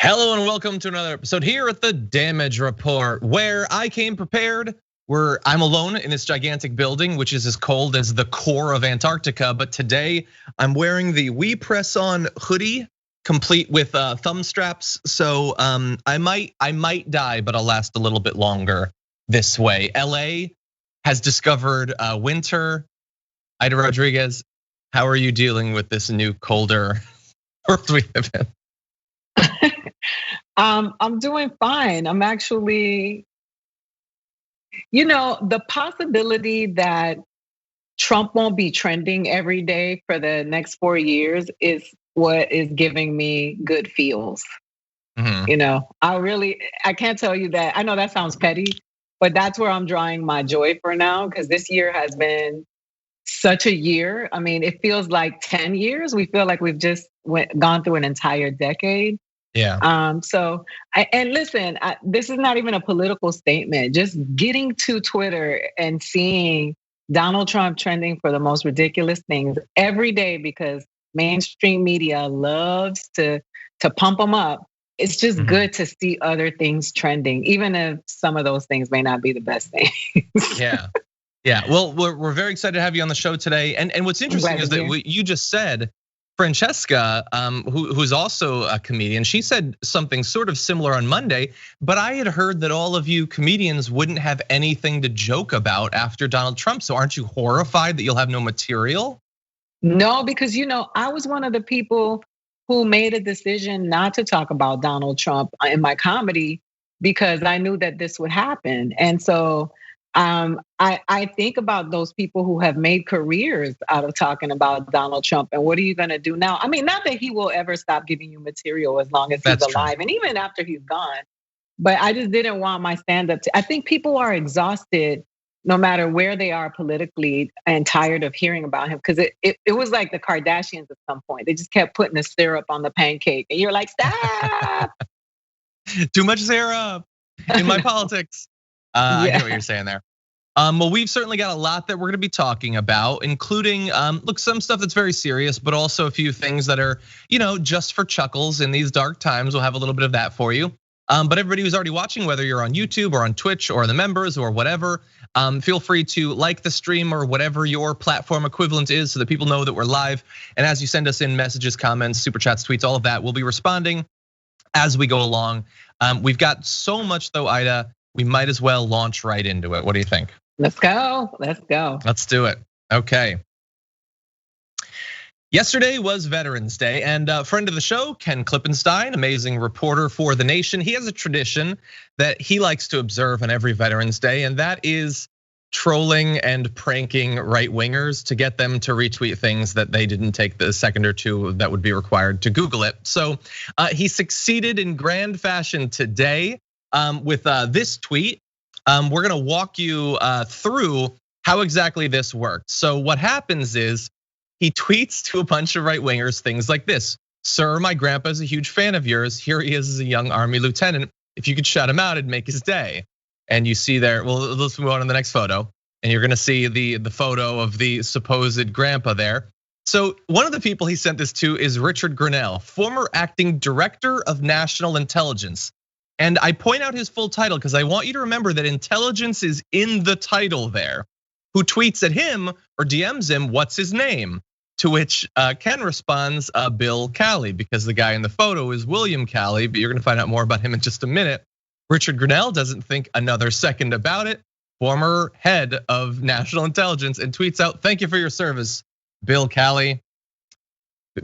Hello and welcome to another episode here at the Damage Report, where I came prepared. Where I'm alone in this gigantic building, which is as cold as the core of Antarctica. But today I'm wearing the We Press On hoodie, complete with thumb straps. So I might die, but I'll last a little bit longer this way. LA has discovered winter. Aida Rodriguez, how are you dealing with this new colder earth we live in? I'm doing fine. I'm actually, the possibility that Trump won't be trending every day for the next 4 years is what is giving me good feels. I can't tell you that. I know that sounds petty, but that's where I'm drawing my joy for now, because this year has been such a year. I mean, it feels like 10 years. We feel like we've just gone through an entire decade. Yeah. And listen, this is not even a political statement. Just getting to Twitter and seeing Donald Trump trending for the most ridiculous things every day because mainstream media loves to pump them up. It's just good to see other things trending, even if some of those things may not be the best things. Yeah. Well, we're very excited to have you on the show today. And what's interesting is that what you just said. Francesca, who's also a comedian, she said something sort of similar on Monday, but I had heard that all of you comedians wouldn't have anything to joke about after Donald Trump. So aren't you horrified that you'll have no material? No, because I was one of the people who made a decision not to talk about Donald Trump in my comedy because I knew that this would happen. And so I think about those people who have made careers out of talking about Donald Trump, and what are you gonna do now? I mean, not that he will ever stop giving you material as long as he's alive, and even after he's gone. But I just didn't want my stand-up I think people are exhausted no matter where they are politically and tired of hearing about him, because it was like the Kardashians at some point. They just kept putting the syrup on the pancake, and you're like, stop! Too much syrup in my politics. I get what you're saying there. Well, we've certainly got a lot that we're gonna be talking about, including, look, some stuff that's very serious, but also a few things that are, just for chuckles in these dark times. We'll have a little bit of that for you. But everybody who's already watching, whether you're on YouTube or on Twitch or the members or whatever, feel free to like the stream or whatever your platform equivalent is so that people know that we're live. And as you send us in messages, comments, super chats, tweets, all of that, we'll be responding as we go along. We've got so much though, Aida, we might as well launch right into it. What do you think? Let's go. Let's do it. Okay. Yesterday was Veterans Day, and a friend of the show, Ken Clippenstein, amazing reporter for The Nation, he has a tradition that he likes to observe on every Veterans Day, and that is trolling and pranking right-wingers to get them to retweet things that they didn't take the second or two that would be required to Google it. So he succeeded in grand fashion today with this tweet. We're gonna walk you through how exactly this works. So what happens is he tweets to a bunch of right-wingers things like this: "Sir, my grandpa's a huge fan of yours. Here he is as a young Army lieutenant. If you could shout him out, it'd make his day." And you see there, well, let's move on to the next photo. And you're gonna see the photo of the supposed grandpa there. So one of the people he sent this to is Richard Grenell, former acting director of national intelligence. And I point out his full title because I want you to remember that intelligence is in the title there. Who tweets at him or DMs him, "What's his name?" To which Ken responds, Bill Cali, because the guy in the photo is William Cali, but you're gonna find out more about him in just a minute. Richard Grenell doesn't think another second about it, former head of national intelligence, and tweets out, "Thank you for your service, Bill Cali."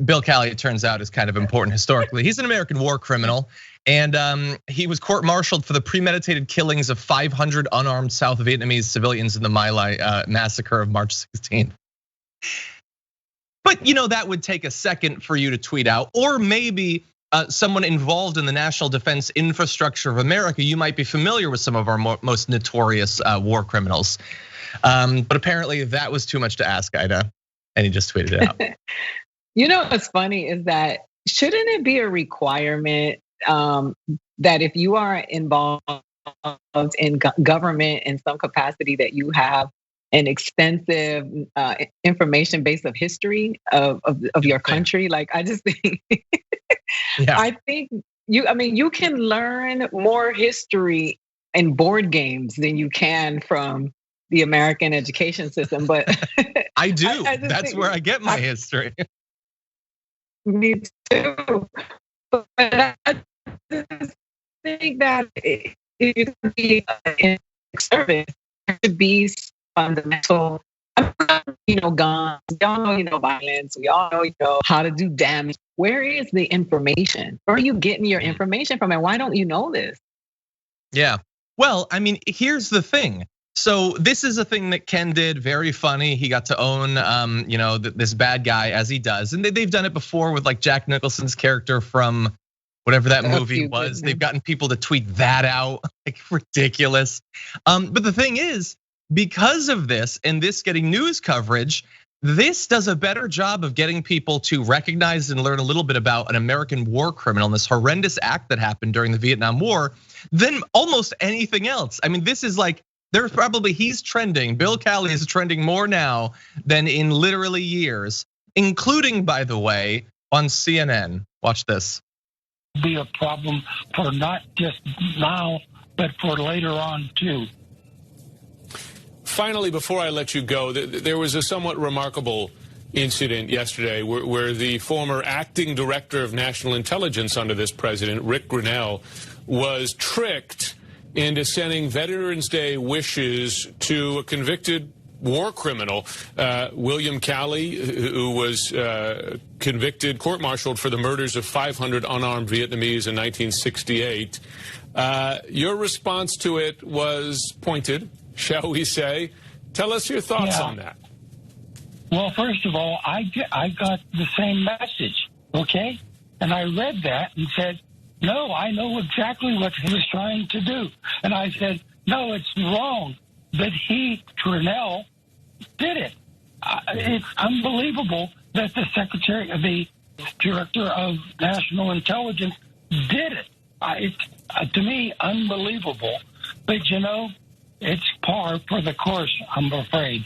Bill Cali, it turns out, is kind of important historically. He's an American war criminal, and he was court-martialed for the premeditated killings of 500 unarmed South Vietnamese civilians in the My Lai massacre of March 16th. But that would take a second for you to tweet out, or maybe someone involved in the national defense infrastructure of America. You might be familiar with some of our most notorious war criminals, but apparently that was too much to ask, Aida, and he just tweeted it out. What's funny is that shouldn't it be a requirement that if you are involved in government in some capacity, that you have an extensive information base of history of your country? Like, I just think, I think you can learn more history in board games than you can from the American education system. But I do. That's where I get my history. Me too. But I just think that it could be in service. There should be fundamental. Guns. We all know, violence. We all know, how to do damage. Where is the information? Where are you getting your information from, and why don't you know this? Yeah. Well, I mean, here's the thing. So this is a thing that Ken did, very funny. He got to own, this bad guy as he does, and they've done it before with like Jack Nicholson's character from whatever that movie was. They've gotten people to tweet that out, like ridiculous. But the thing is, because of this and this getting news coverage, this does a better job of getting people to recognize and learn a little bit about an American war criminal and this horrendous act that happened during the Vietnam War than almost anything else. I mean, this is like, he's trending. Bill Cali is trending more now than in literally years, including, by the way, on CNN. Watch this. Be a problem for not just now, but for later on too. Finally, before I let you go, there was a somewhat remarkable incident yesterday where the former acting director of national intelligence under this president, Rick Grinnell, was tricked into sending Veterans Day wishes to a convicted war criminal, William Cali, who was convicted, court-martialed for the murders of 500 unarmed Vietnamese in 1968. Your response to it was pointed, shall we say. Tell us your thoughts on that. Well, first of all, I got the same message, okay? And I read that and said, no, I know exactly what he was trying to do. And I said, no, it's wrong. But Grinnell, did it. It's unbelievable that the director of national intelligence did it. It's, to me, unbelievable. But, it's par for the course, I'm afraid.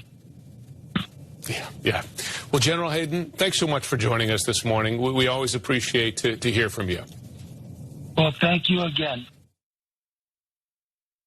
Yeah. Well, General Hayden, thanks so much for joining us this morning. We always appreciate to hear from you. Well, thank you again.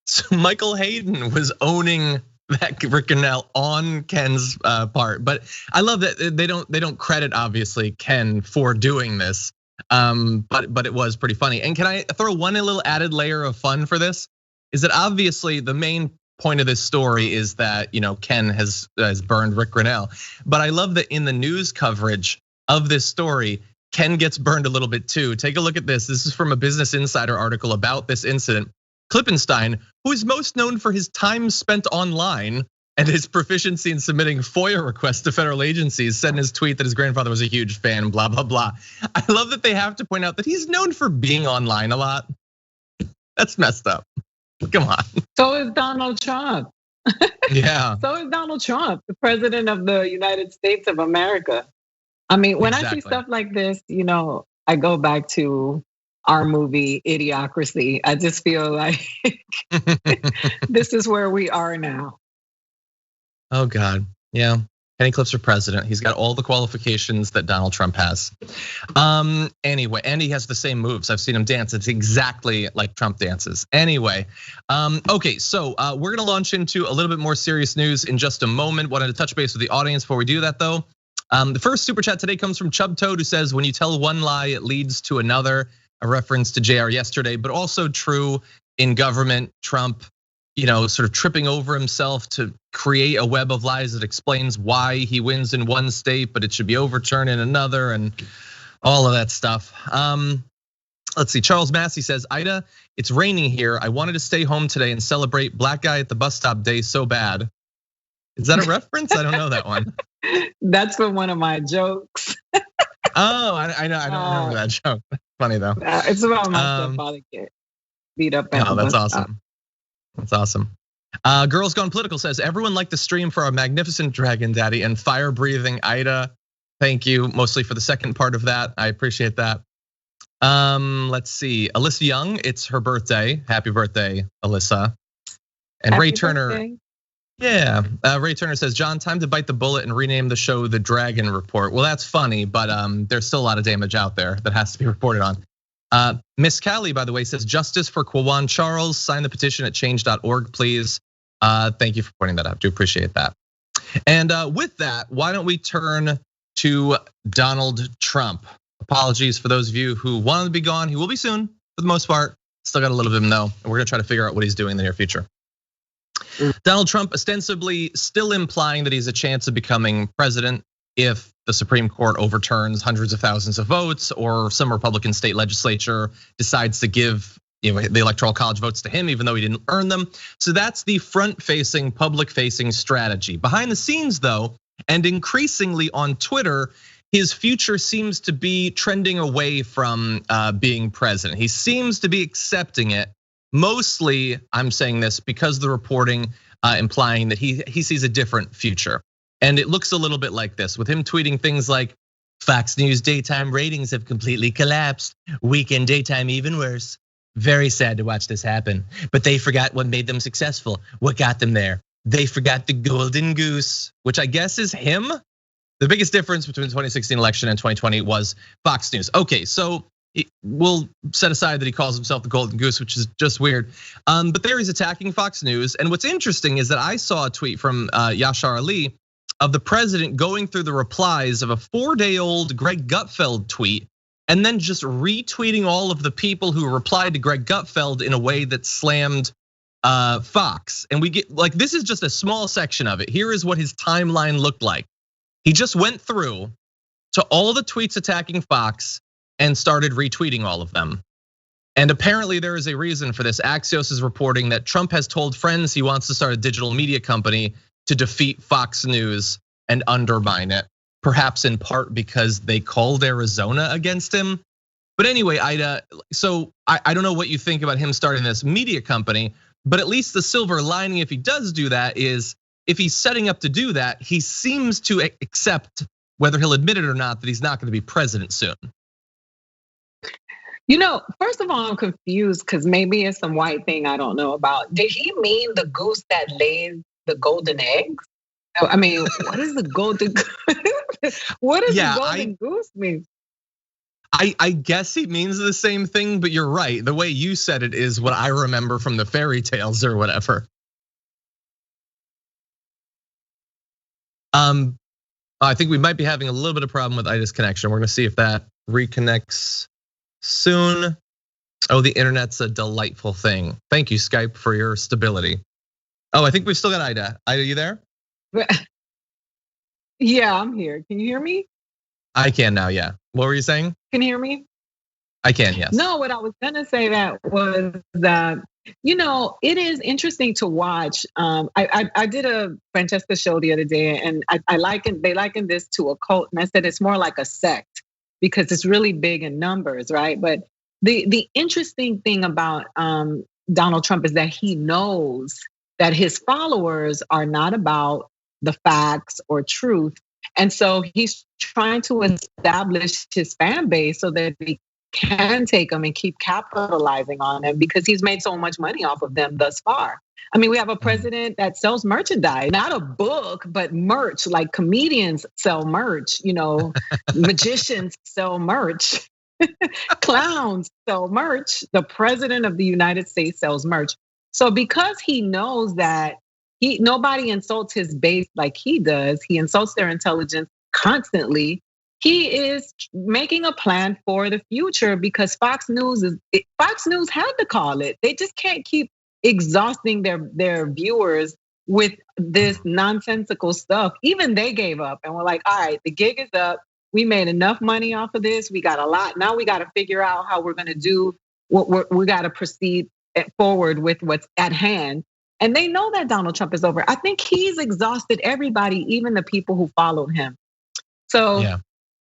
So Michael Hayden was owning that Rick Grinnell on Ken's part, but I love that they don't credit obviously Ken for doing this, but it was pretty funny. And can I throw one little added layer of fun for this? Is that obviously the main point of this story is that Ken has burned Rick Grinnell, but I love that in the news coverage of this story, Ken gets burned a little bit too. Take a look at this. This is from a Business Insider article about this incident. Clippenstein, who is most known for his time spent online and his proficiency in submitting FOIA requests to federal agencies, said in his tweet that his grandfather was a huge fan, blah, blah, blah. I love that they have to point out that he's known for being online a lot. That's messed up. Come on. So is Donald Trump. Yeah. So is Donald Trump, the president of the United States of America. I mean, when I see stuff like this, I go back to our movie Idiocracy. I just feel like this is where we are now. Oh God, yeah. Penny Clips for president. He's got all the qualifications that Donald Trump has. Anyway, and he has the same moves. I've seen him dance. It's exactly like Trump dances. Anyway, okay, so we're gonna launch into a little bit more serious news in just a moment. Wanted to touch base with the audience before we do that though. The first super chat today comes from Chub Toad, who says, when you tell one lie, it leads to another, a reference to JR yesterday, but also true in government. Trump, sort of tripping over himself to create a web of lies that explains why he wins in one state, but it should be overturned in another, and all of that stuff. Let's see, Charles Massey says, Ida, it's raining here. I wanted to stay home today and celebrate Black Guy at the Bus Stop Day so bad. Is that a reference? I don't know that one. That's from one of my jokes. Oh, I know. I don't remember that joke. Funny though. It's about my stepfather get beat up. Oh, that's awesome. That's awesome. Girls Gone Political says, everyone liked the stream for our magnificent dragon daddy and fire breathing Ida. Thank you mostly for the second part of that. I appreciate that. Let's see, Alyssa Young, it's her birthday. Happy birthday, Alyssa. And Happy Ray Turner. Birthday. Yeah, Ray Turner says, John, time to bite the bullet and rename the show The Dragon Report. Well, that's funny, but there's still a lot of damage out there that has to be reported on. Miss Cali, by the way, says justice for Kwawan Charles. Sign the petition at change.org, please. Thank you for pointing that out. Do appreciate that. And with that, why don't we turn to Donald Trump? Apologies for those of you who wanted to be gone. He will be soon, for the most part. Still got a little bit of him though, and we're gonna try to figure out what he's doing in the near future. Donald Trump ostensibly still implying that he's a chance of becoming president if the Supreme Court overturns hundreds of thousands of votes, or some Republican state legislature decides to give the Electoral College votes to him, even though he didn't earn them. So that's the front-facing, public-facing strategy. Behind the scenes, though, and increasingly on Twitter, his future seems to be trending away from being president. He seems to be accepting it. Mostly, I'm saying this because the reporting implying that he sees a different future. And it looks a little bit like this, with him tweeting things like, Fox News daytime ratings have completely collapsed. Weekend daytime even worse. Very sad to watch this happen, but they forgot what made them successful. What got them there? They forgot the golden goose, which I guess is him. The biggest difference between the 2016 election and 2020 was Fox News. Okay, so we'll set aside that he calls himself the golden goose, which is just weird. But there he's attacking Fox News. And what's interesting is that I saw a tweet from Yashar Ali of the president going through the replies of a 4-day-old Greg Gutfeld tweet, and then just retweeting all of the people who replied to Greg Gutfeld in a way that slammed Fox. And we get, like, this is just a small section of it. Here is what his timeline looked like. He just went through to all the tweets attacking Fox and started retweeting all of them. And apparently there is a reason for this. Axios is reporting that Trump has told friends he wants to start a digital media company to defeat Fox News and undermine it. Perhaps in part because they called Arizona against him. But anyway, Aida, so I don't know what you think about him starting this media company, but at least the silver lining, if he does do that, is if he's setting up to do that, he seems to accept, whether he'll admit it or not, that he's not gonna be president soon. First of all, I'm confused because maybe it's some white thing I don't know about. Did he mean the goose that lays the golden eggs? I mean, what is the golden? What does the golden goose mean? I guess he means the same thing, but you're right. The way you said it is what I remember from the fairy tales or whatever. I think we might be having a little bit of problem with Aida's connection. We're gonna see if that reconnects soon. Oh, the internet's a delightful thing. Thank you, Skype, for your stability. Oh, I think we've still got Aida. Aida, you there? Yeah, I'm here. Can you hear me? I can now, yeah. What were you saying? Can you hear me? I can, yes. No, what I was gonna say that was that, it is interesting to watch. I did a Francesca show the other day, and they likened this to a cult, and I said it's more like a sect because it's really big in numbers, right? But the interesting thing about Donald Trump is that he knows that his followers are not about the facts or truth. And so he's trying to establish his fan base so that he can take them and keep capitalizing on them because he's made so much money off of them thus far. I mean, we have a president that sells merchandise, not a book, but merch, like comedians sell merch, magicians sell merch, clowns sell merch. The president of the United States sells merch. So because he knows that nobody insults his base like he does, he insults their intelligence constantly. He is making a plan for the future because Fox News had to call it. They just can't keep exhausting their viewers with this nonsensical stuff. Even they gave up and were like, all right, the gig is up. We made enough money off of this. We got a lot. Now we got to figure out how we're going to do what we got to proceed forward with what's at hand. And they know that Donald Trump is over. I think he's exhausted everybody, even the people who followed him. So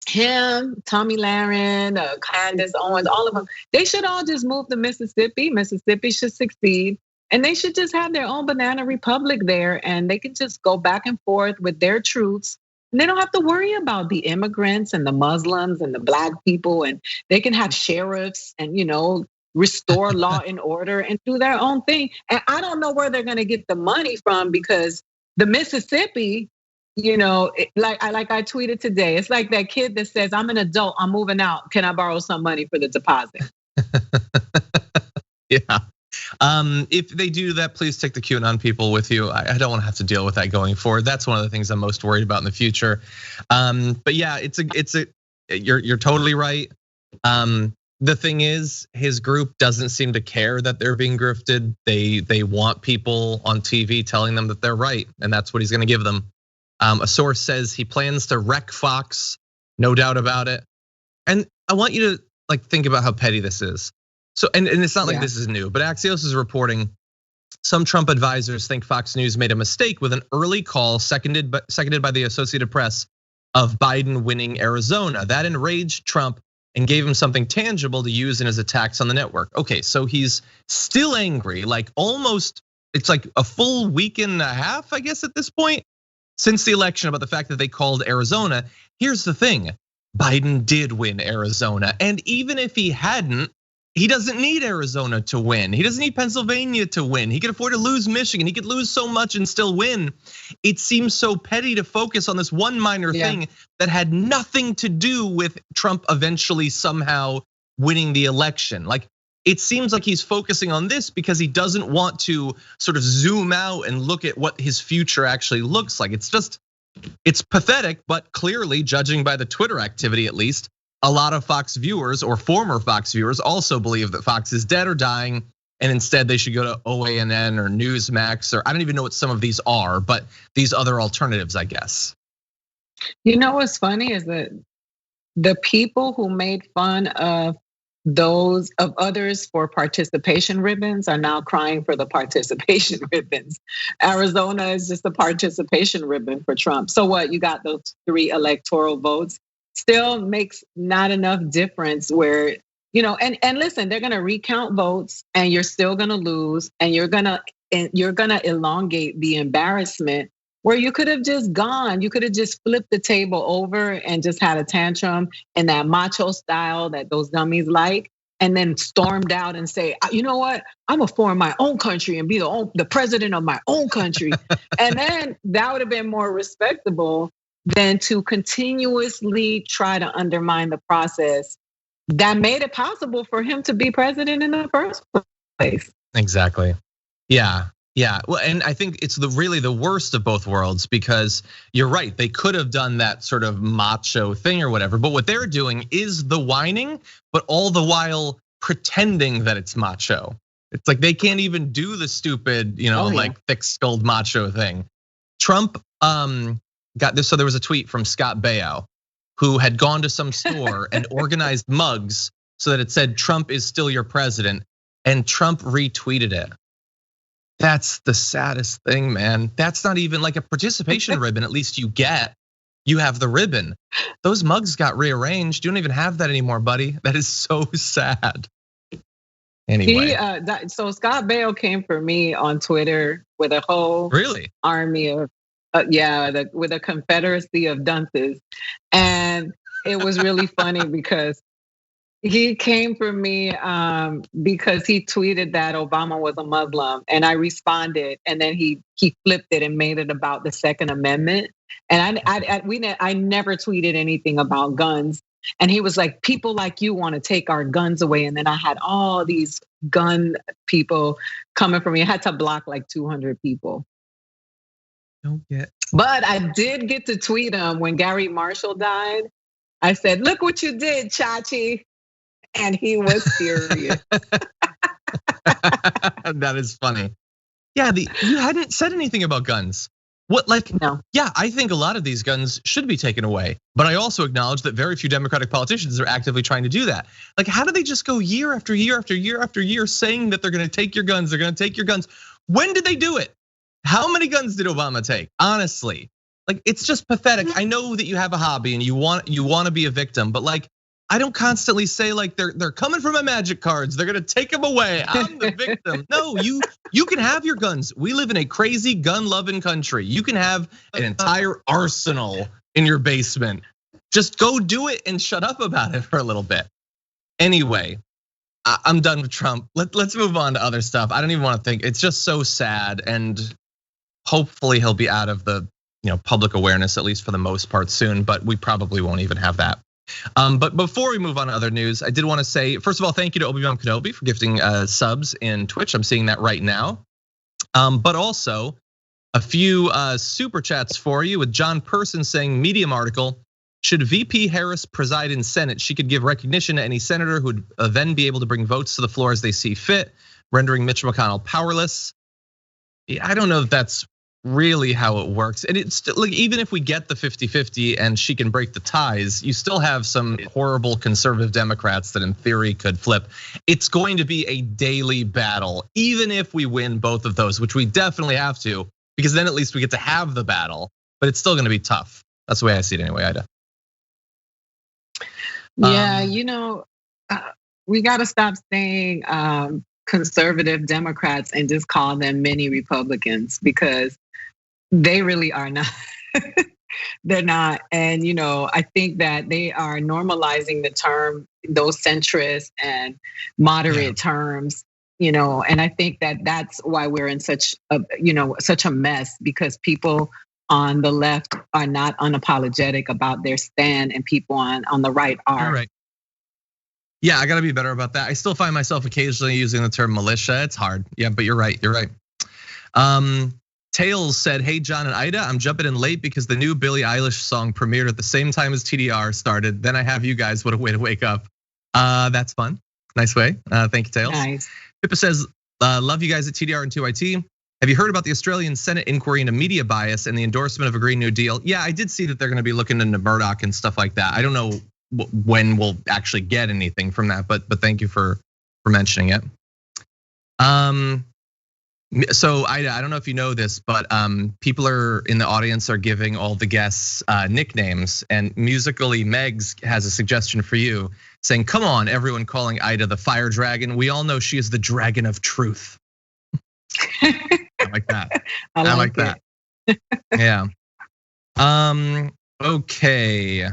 him, Tommy Lahren, Candace Owens, all of them, they should all just move to Mississippi. Mississippi should succeed. And they should just have their own banana republic there. And they can just go back and forth with their troops. And they don't have to worry about the immigrants and the Muslims and the Black people. And they can have sheriffs and, restore law and order and do their own thing. And I don't know where they're gonna get the money from because the Mississippi, like I tweeted today, it's like that kid that says, I'm an adult, I'm moving out. Can I borrow some money for the deposit? Yeah. If they do that, please take the QAnon people with you. I don't want to have to deal with that going forward. That's one of the things I'm most worried about in the future. But yeah, you're totally right. The thing is, his group doesn't seem to care that they're being grifted. They want people on TV telling them that they're right, and that's what he's going to give them. A source says he plans to wreck Fox, no doubt about it. And I want you to think about how petty this is. So, and it's not like this is new, but Axios is reporting some Trump advisors think Fox News made a mistake with an early call seconded by the Associated Press of Biden winning Arizona. That enraged Trump and gave him something tangible to use in his attacks on the network. Okay, so he's still angry, it's like a full week and a half, I guess, at this point, since the election, about the fact that they called Arizona. Here's the thing, Biden did win Arizona, and even if he hadn't, he doesn't need Arizona to win. He doesn't need Pennsylvania to win. He could afford to lose Michigan. He could lose so much and still win. It seems so petty to focus on this one minor thing that had nothing to do with Trump eventually somehow winning the election. It seems like he's focusing on this because he doesn't want to sort of zoom out and look at what his future actually looks like. It's pathetic, but clearly, judging by the Twitter activity at least, a lot of Fox viewers or former Fox viewers also believe that Fox is dead or dying, and instead they should go to OANN or Newsmax, or I don't even know what some of these are, but these other alternatives, I guess. You know what's funny is that the people who made fun of others for participation ribbons are now crying for the participation ribbons. Arizona is just a participation ribbon for Trump. So what? You got those 3 electoral votes. Still makes not enough difference where, and listen, they're gonna recount votes and you're still gonna lose, and you're gonna elongate the embarrassment where you could have just gone. You could have just flipped the table over and just had a tantrum in that macho style that those dummies like, and then stormed out and say, you know what, I'm gonna form my own country and be the president of my own country. And then that would have been more respectable than to continuously try to undermine the process that made it possible for him to be president in the first place. Exactly. Yeah. Well, and I think it's really the worst of both worlds, because you're right. They could have done that sort of macho thing or whatever, but what they're doing is the whining, but all the while pretending that it's macho. It's like they can't even do the stupid, thick-skulled macho thing. Trump got this. So there was a tweet from Scott Baio, who had gone to some store and organized mugs so that it said Trump is still your president, and Trump retweeted it. That's the saddest thing, man. That's not even like a participation ribbon. At least you have the ribbon. Those mugs got rearranged. You don't even have that anymore, buddy. That is so sad. Anyway. So Scott Baio came for me on Twitter with a whole army of, with a confederacy of dunces. And it was really funny because he came for me because he tweeted that Obama was a Muslim, and I responded, and then he flipped it and made it about the Second Amendment. And I never tweeted anything about guns. And he was like, people like you want to take our guns away. And then I had all these gun people coming for me. I had to block like 200 people. But I did get to tweet him when Gary Marshall died. I said, look what you did, Chachi. And he was furious. That is funny. Yeah, you hadn't said anything about guns. No. Yeah, I think a lot of these guns should be taken away. But I also acknowledge that very few Democratic politicians are actively trying to do that. How do they just go year after year after year after year saying that they're gonna take your guns, they're gonna take your guns? When did they do it? How many guns did Obama take? Honestly, it's just pathetic. I know that you have a hobby and you want to be a victim, but I don't constantly say they're coming for my magic cards, they're gonna take them away, I'm the victim. No, you can have your guns. We live in a crazy gun-loving country. You can have an entire arsenal in your basement. Just go do it and shut up about it for a little bit. Anyway, I'm done with Trump. Let's move on to other stuff. I don't even want to think. It's just so sad, and hopefully he'll be out of the public awareness, at least for the most part, soon. But we probably won't even have that. But before we move on to other news, I did want to say, first of all, thank you to Obi-Wan Kenobi for gifting subs in Twitch. I'm seeing that right now. But also a few super chats for you with John Person saying, Medium article, should VP Harris preside in Senate? She could give recognition to any senator who would then be able to bring votes to the floor as they see fit, rendering Mitch McConnell powerless. I don't know if that's really how it works. And it's still, like, even if we get the 50-50 and she can break the ties, you still have some horrible conservative Democrats that in theory could flip. It's going to be a daily battle, even if we win both of those, which we definitely have to, because then at least we get to have the battle, but it's still gonna be tough. That's the way I see it anyway, Ida. Yeah, we gotta stop saying conservative Democrats and just call them mini Republicans, because they really are not. They're not. And I think that they are normalizing the term, those centrist and moderate terms, and I think that that's why we're in such a mess, because people on the left are not unapologetic about their stand, and people on the right are. You're right. Yeah, I gotta be better about that. I still find myself occasionally using the term militia. It's hard. Yeah, but you're right. You're right. Tails said, hey, John and Ida, I'm jumping in late because the new Billie Eilish song premiered at the same time as TDR started. Then I have you guys. What a way to wake up. That's fun. Nice way. Thank you, Tails. Nice. Pippa says, love you guys at TDR and 2IT. Have you heard about the Australian Senate inquiry into media bias and the endorsement of a Green New Deal? Yeah, I did see that they're gonna be looking into Murdoch and stuff like that. I don't know when we'll actually get anything from that, but thank you for mentioning it. So Ida, I don't know if you know this, but people are in the audience are giving all the guests nicknames, and Musically Megs has a suggestion for you, saying, come on, everyone calling Ida the Fire Dragon. We all know she is the Dragon of Truth. I like that. I like that. Yeah. Okay.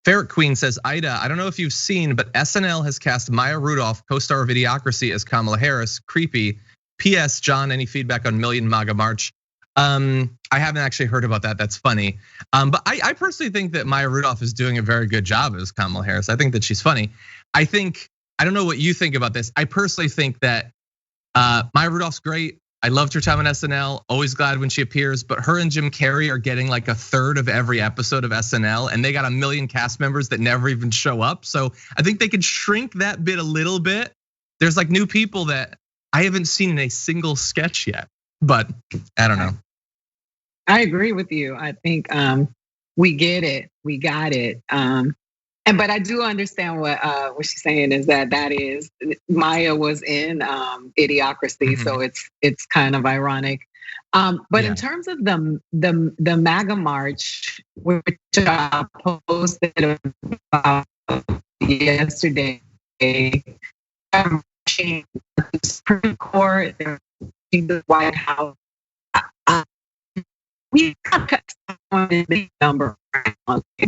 Ferret Queen says, Ida, I don't know if you've seen, but SNL has cast Maya Rudolph, co-star of Idiocracy, as Kamala Harris. Creepy. P.S. John, any feedback on Million MAGA March? I haven't actually heard about that. That's funny. But I personally think that Maya Rudolph is doing a very good job as Kamala Harris. I think that she's funny. I don't know what you think about this. I personally think that Maya Rudolph's great. I loved her time on SNL, always glad when she appears, but her and Jim Carrey are getting like a third of every episode of SNL, and they got 1 million cast members that never even show up. So I think they could shrink that bit a little bit. There's like new people that I haven't seen in a single sketch yet, but I don't know. I agree with you. I think we get it, we got it. But I do understand what she's saying is that is Maya was in Idiocracy, so it's kind of ironic. But in terms of the MAGA march, which I posted about yesterday, the Supreme Court, the White House, we got on a big number.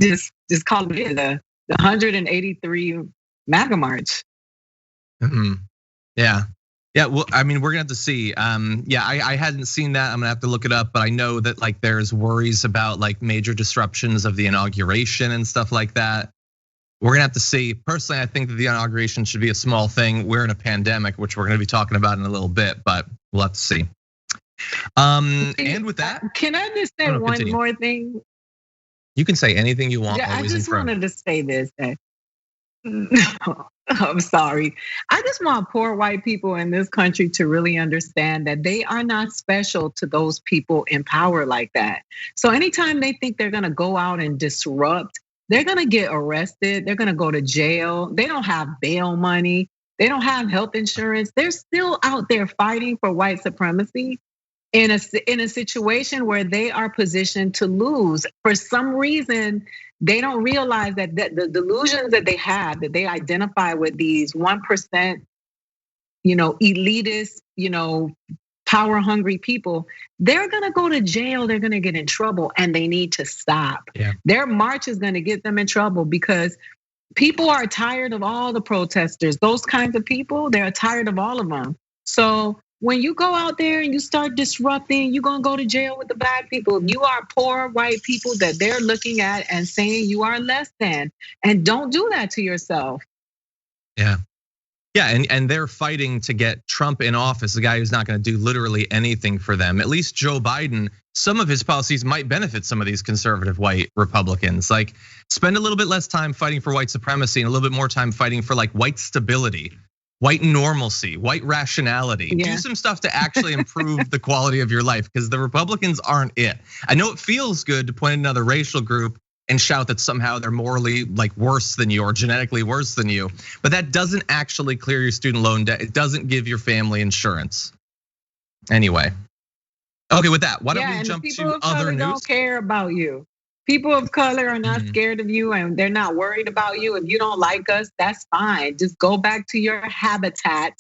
Just call it the 183 MAGA march. Yeah. Well, I mean, we're gonna have to see. Yeah, I hadn't seen that. I'm gonna have to look it up, but I know that like there's worries about like major disruptions of the inauguration and stuff like that. We're gonna have to see. Personally, I think that the inauguration should be a small thing. We're in a pandemic, which we're gonna be talking about in a little bit, but we'll have to see. And with that, can I just say one more thing? You can say anything you want. Yeah, I just wanted to say this. I'm sorry. I just want poor white people in this country to really understand that they are not special to those people in power like that. So anytime they think they're gonna go out and disrupt, they're gonna get arrested, they're gonna go to jail, they don't have bail money, they don't have health insurance, they're still out there fighting for white supremacy in a situation where they are positioned to lose. For some reason, they don't realize that the delusions that they have, that they identify with these 1%, elitist, power hungry people, they're gonna go to jail, they're gonna get in trouble, and they need to stop. Yeah. Their march is gonna get them in trouble because people are tired of all the protesters, those kinds of people, they're tired of all of them. So when you go out there and you start disrupting, you're gonna go to jail with the black people. You are poor white people that they're looking at and saying you are less than. And don't do that to yourself. Yeah. Yeah, and they're fighting to get Trump in office, the guy who's not gonna do literally anything for them. At least Joe Biden, some of his policies might benefit some of these conservative white Republicans. Like, spend a little bit less time fighting for white supremacy and a little bit more time fighting for like white stability, white normalcy, white rationality. Yeah. Do some stuff to actually improve the quality of your life, because the Republicans aren't it. I know it feels good to point at another racial group and shout that somehow they're morally like worse than you or genetically worse than you, but that doesn't actually clear your student loan debt. It doesn't give your family insurance. Anyway, okay, with that, why don't we jump to other news? Don't care about you. People of color are not scared of you and they're not worried about you. If you don't like us, that's fine. Just go back to your habitat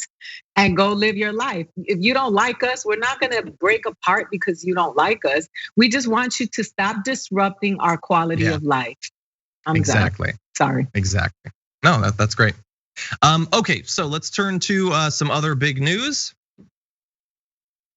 and go live your life. If you don't like us, we're not gonna break apart because you don't like us. We just want you to stop disrupting our quality of life. Exactly. Sorry. Exactly. No, that's great. Okay, so let's turn to some other big news.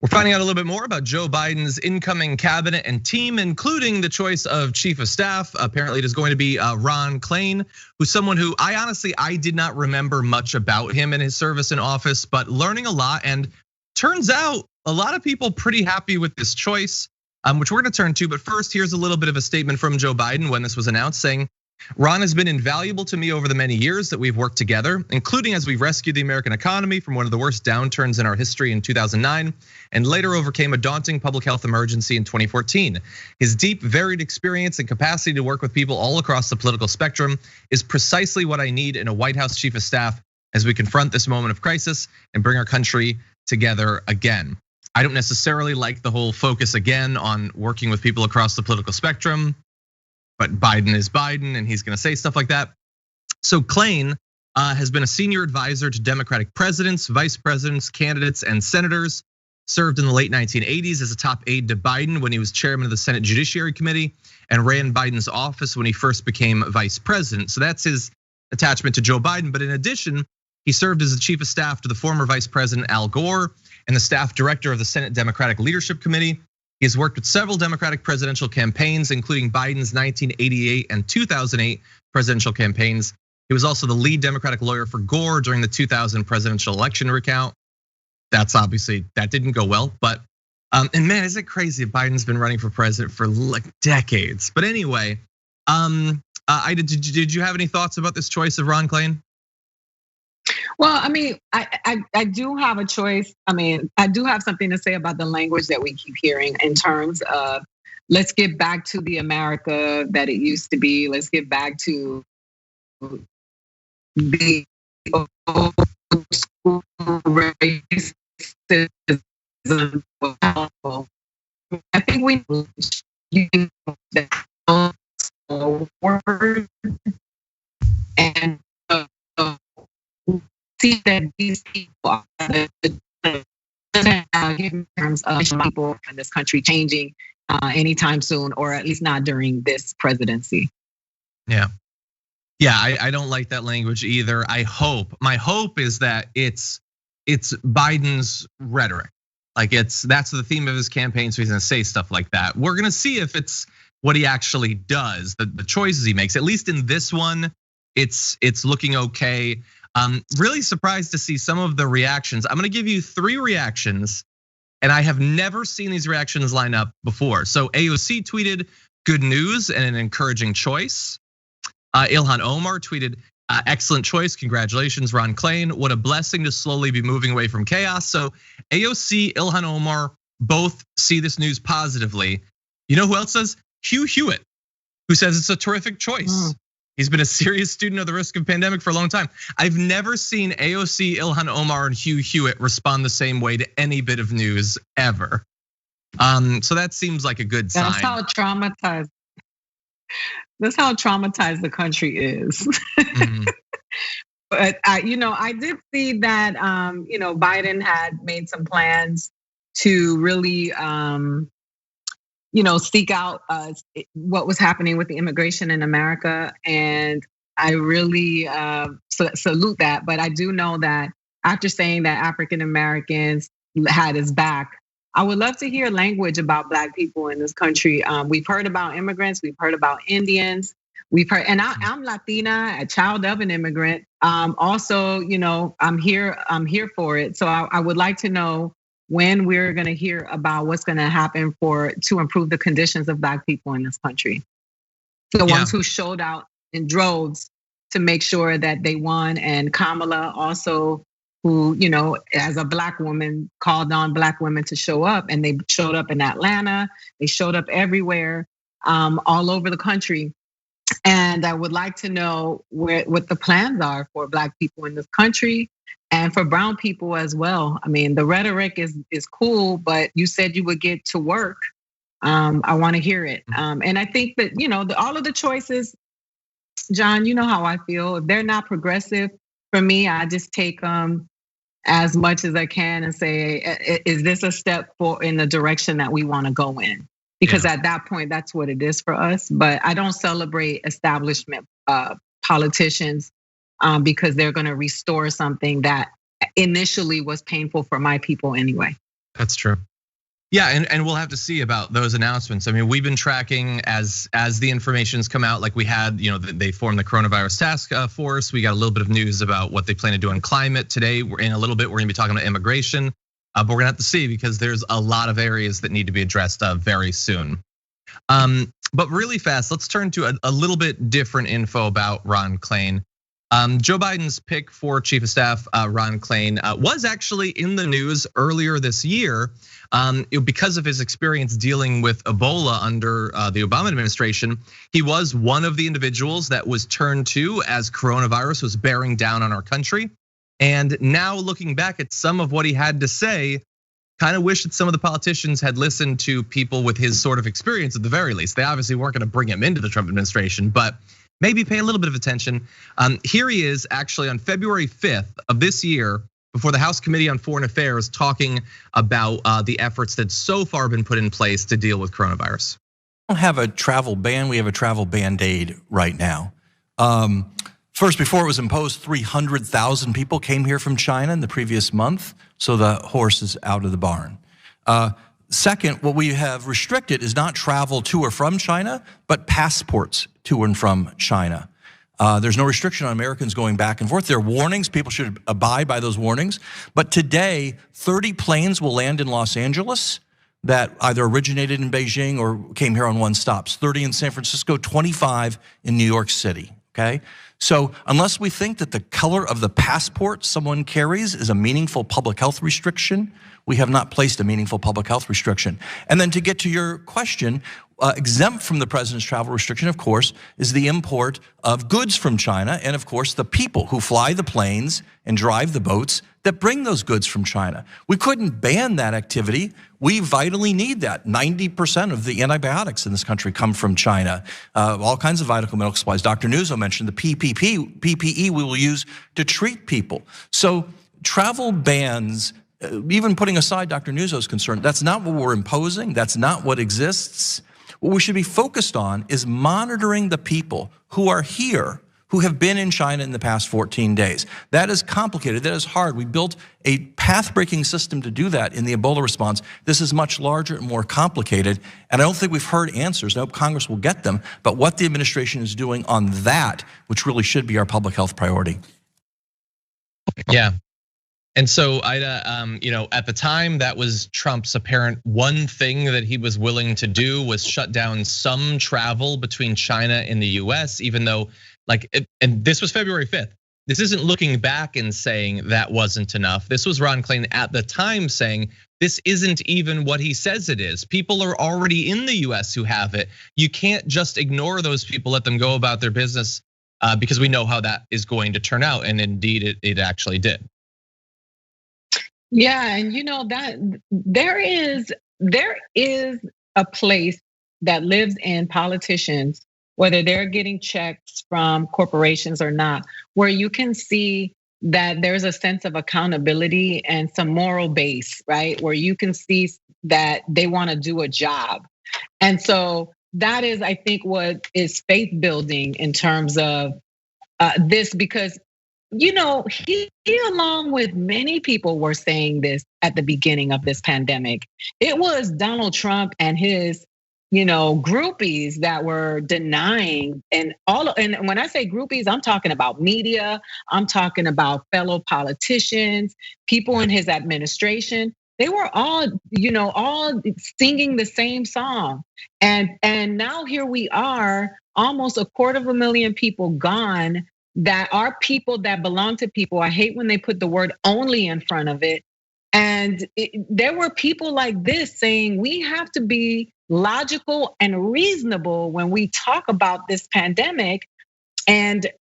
We're finding out a little bit more about Joe Biden's incoming cabinet and team, including the choice of chief of staff. Apparently it is going to be Ron Klain, who's someone who I did not remember much about him in his service in office, but learning a lot. And turns out a lot of people pretty happy with this choice, which we're gonna turn to. But first, here's a little bit of a statement from Joe Biden when this was announced, saying, Ron has been invaluable to me over the many years that we've worked together, including as we rescued the American economy from one of the worst downturns in our history in 2009, and later overcame a daunting public health emergency in 2014. His deep, varied experience and capacity to work with people all across the political spectrum is precisely what I need in a White House chief of staff as we confront this moment of crisis and bring our country together again. I don't necessarily like the whole focus again on working with people across the political spectrum, but Biden is Biden and he's gonna say stuff like that. So Klain has been a senior advisor to Democratic presidents, vice presidents, candidates, and senators. Served in the late 1980s as a top aide to Biden when he was chairman of the Senate Judiciary Committee, and ran Biden's office when he first became vice president. So that's his attachment to Joe Biden. But in addition, he served as the chief of staff to the former vice president Al Gore and the staff director of the Senate Democratic Leadership Committee. He has worked with several Democratic presidential campaigns, including Biden's 1988 and 2008 presidential campaigns. He was also the lead Democratic lawyer for Gore during the 2000 presidential election recount. That's obviously, that didn't go well, but, and man, is it crazy Biden's been running for president for like decades. But anyway, Aida, did you have any thoughts about this choice of Ron Klain? Well, I mean, I do have a choice. I mean, I do have something to say about the language that we keep hearing in terms of let's get back to the America that it used to be. Let's get back to the old school racism. I think we use that word and see that these people are in terms of people in this country changing anytime soon, or at least not during this presidency. Yeah, I don't like that language either. My hope is that it's Biden's rhetoric. Like that's the theme of his campaign, so he's gonna say stuff like that. We're gonna see if it's what he actually does, the choices he makes. At least in this one, it's looking okay. Really surprised to see some of the reactions. I'm gonna give you 3 reactions, and I have never seen these reactions line up before. So AOC tweeted, "Good news and an encouraging choice." Ilhan Omar tweeted, "Excellent choice, congratulations, Ron Klain. What a blessing to slowly be moving away from chaos." So AOC, Ilhan Omar both see this news positively. You know who else says? Hugh Hewitt, who says it's a terrific choice. He's been a serious student of the risk of pandemic for a long time. I've never seen AOC, Ilhan Omar, and Hugh Hewitt respond the same way to any bit of news ever. So that seems like a good sign. That's how traumatized the country is. But I did see that Biden had made some plans to really seek out what was happening with the immigration in America, and I really salute that. But I do know that after saying that African Americans had his back. I would love to hear language about Black people in this country. We've heard about immigrants, we've heard about Indians, we've heard, and I'm Latina, a child of an immigrant. Also, I'm here for it. So I would like to know when we're gonna hear about what's gonna happen to improve the conditions of Black people in this country. The ones who showed out in droves to make sure that they won, and Kamala also, who, as a Black woman, called on Black women to show up, and they showed up in Atlanta, they showed up everywhere, all over the country. And I would like to know what the plans are for Black people in this country and for brown people as well. I mean, the rhetoric is cool, but you said you would get to work. I want to hear it. And I think that, all of the choices, John, you know how I feel. If they're not progressive, for me, I just take as much as I can and say, is this a step in the direction that we want to go in? Because at that point, that's what it is for us. But I don't celebrate establishment politicians because they're going to restore something that initially was painful for my people anyway. That's true. Yeah, and we'll have to see about those announcements. I mean, we've been tracking as the information's come out, like we had, they formed the coronavirus task force. We got a little bit of news about what they plan to do on climate today. In a little bit, we're gonna be talking about immigration, but we're gonna have to see because there's a lot of areas that need to be addressed very soon. But really fast, let's turn to a little bit different info about Ron Klain. Joe Biden's pick for Chief of Staff, Ron Klain, was actually in the news earlier this year because of his experience dealing with Ebola under the Obama administration. He was one of the individuals that was turned to as coronavirus was bearing down on our country. And now looking back at some of what he had to say, kind of wish that some of the politicians had listened to people with his sort of experience at the very least. They obviously weren't gonna bring him into the Trump administration, but maybe pay a little bit of attention. Here he is actually on February 5th of this year before the House Committee on Foreign Affairs talking about the efforts that so far been put in place to deal with coronavirus. We don't have a travel ban, we have a travel band-aid right now. First, before it was imposed, 300,000 people came here from China in the previous month, so the horse is out of the barn. Second, what we have restricted is not travel to or from China, but passports to and from China. There's no restriction on Americans going back and forth. There are warnings, people should abide by those warnings. But today, 30 planes will land in Los Angeles that either originated in Beijing or came here on one stops. 30 in San Francisco, 25 in New York City, okay? So unless we think that the color of the passport someone carries is a meaningful public health restriction, we have not placed a meaningful public health restriction. And then to get to your question, exempt from the president's travel restriction, of course, is the import of goods from China, and of course, the people who fly the planes and drive the boats that bring those goods from China. We couldn't ban that activity. We vitally need that. 90% of the antibiotics in this country come from China. All kinds of vital medical supplies. Dr. Nuzzo mentioned the PPE we will use to treat people. So travel bans, even putting aside Dr. Nuzzo's concern, that's not what we're imposing. That's not what exists. What we should be focused on is monitoring the people who are here, who have been in China in the past 14 days. That is complicated, that is hard. We built a path-breaking system to do that in the Ebola response. This is much larger and more complicated, and I don't think we've heard answers. I hope Congress will get them, but what the administration is doing on that, which really should be our public health priority. Yeah. And so Aida, at the time that was Trump's apparent one thing that he was willing to do was shut down some travel between China and the US, even though and this was February 5th. This isn't looking back and saying that wasn't enough. This was Ron Klain at the time saying this isn't even what he says it is. People are already in the US who have it. You can't just ignore those people, let them go about their business because we know how that is going to turn out. And indeed it actually did. Yeah, and that there is a place that lives in politicians, whether they're getting checks from corporations or not, where you can see that there's a sense of accountability and some moral base, right? Where you can see that they want to do a job. And so that is, I think, what is faith building in terms of this, because he along with many people were saying this at the beginning of this pandemic. It was Donald Trump and his, groupies that were denying, and when I say groupies, I'm talking about media, I'm talking about fellow politicians, people in his administration. They were all singing the same song. And now here we are, almost 250,000 people gone that are people that belong to people. I hate when they put the word only in front of it. And there were people like this saying we have to be logical and reasonable when we talk about this pandemic. And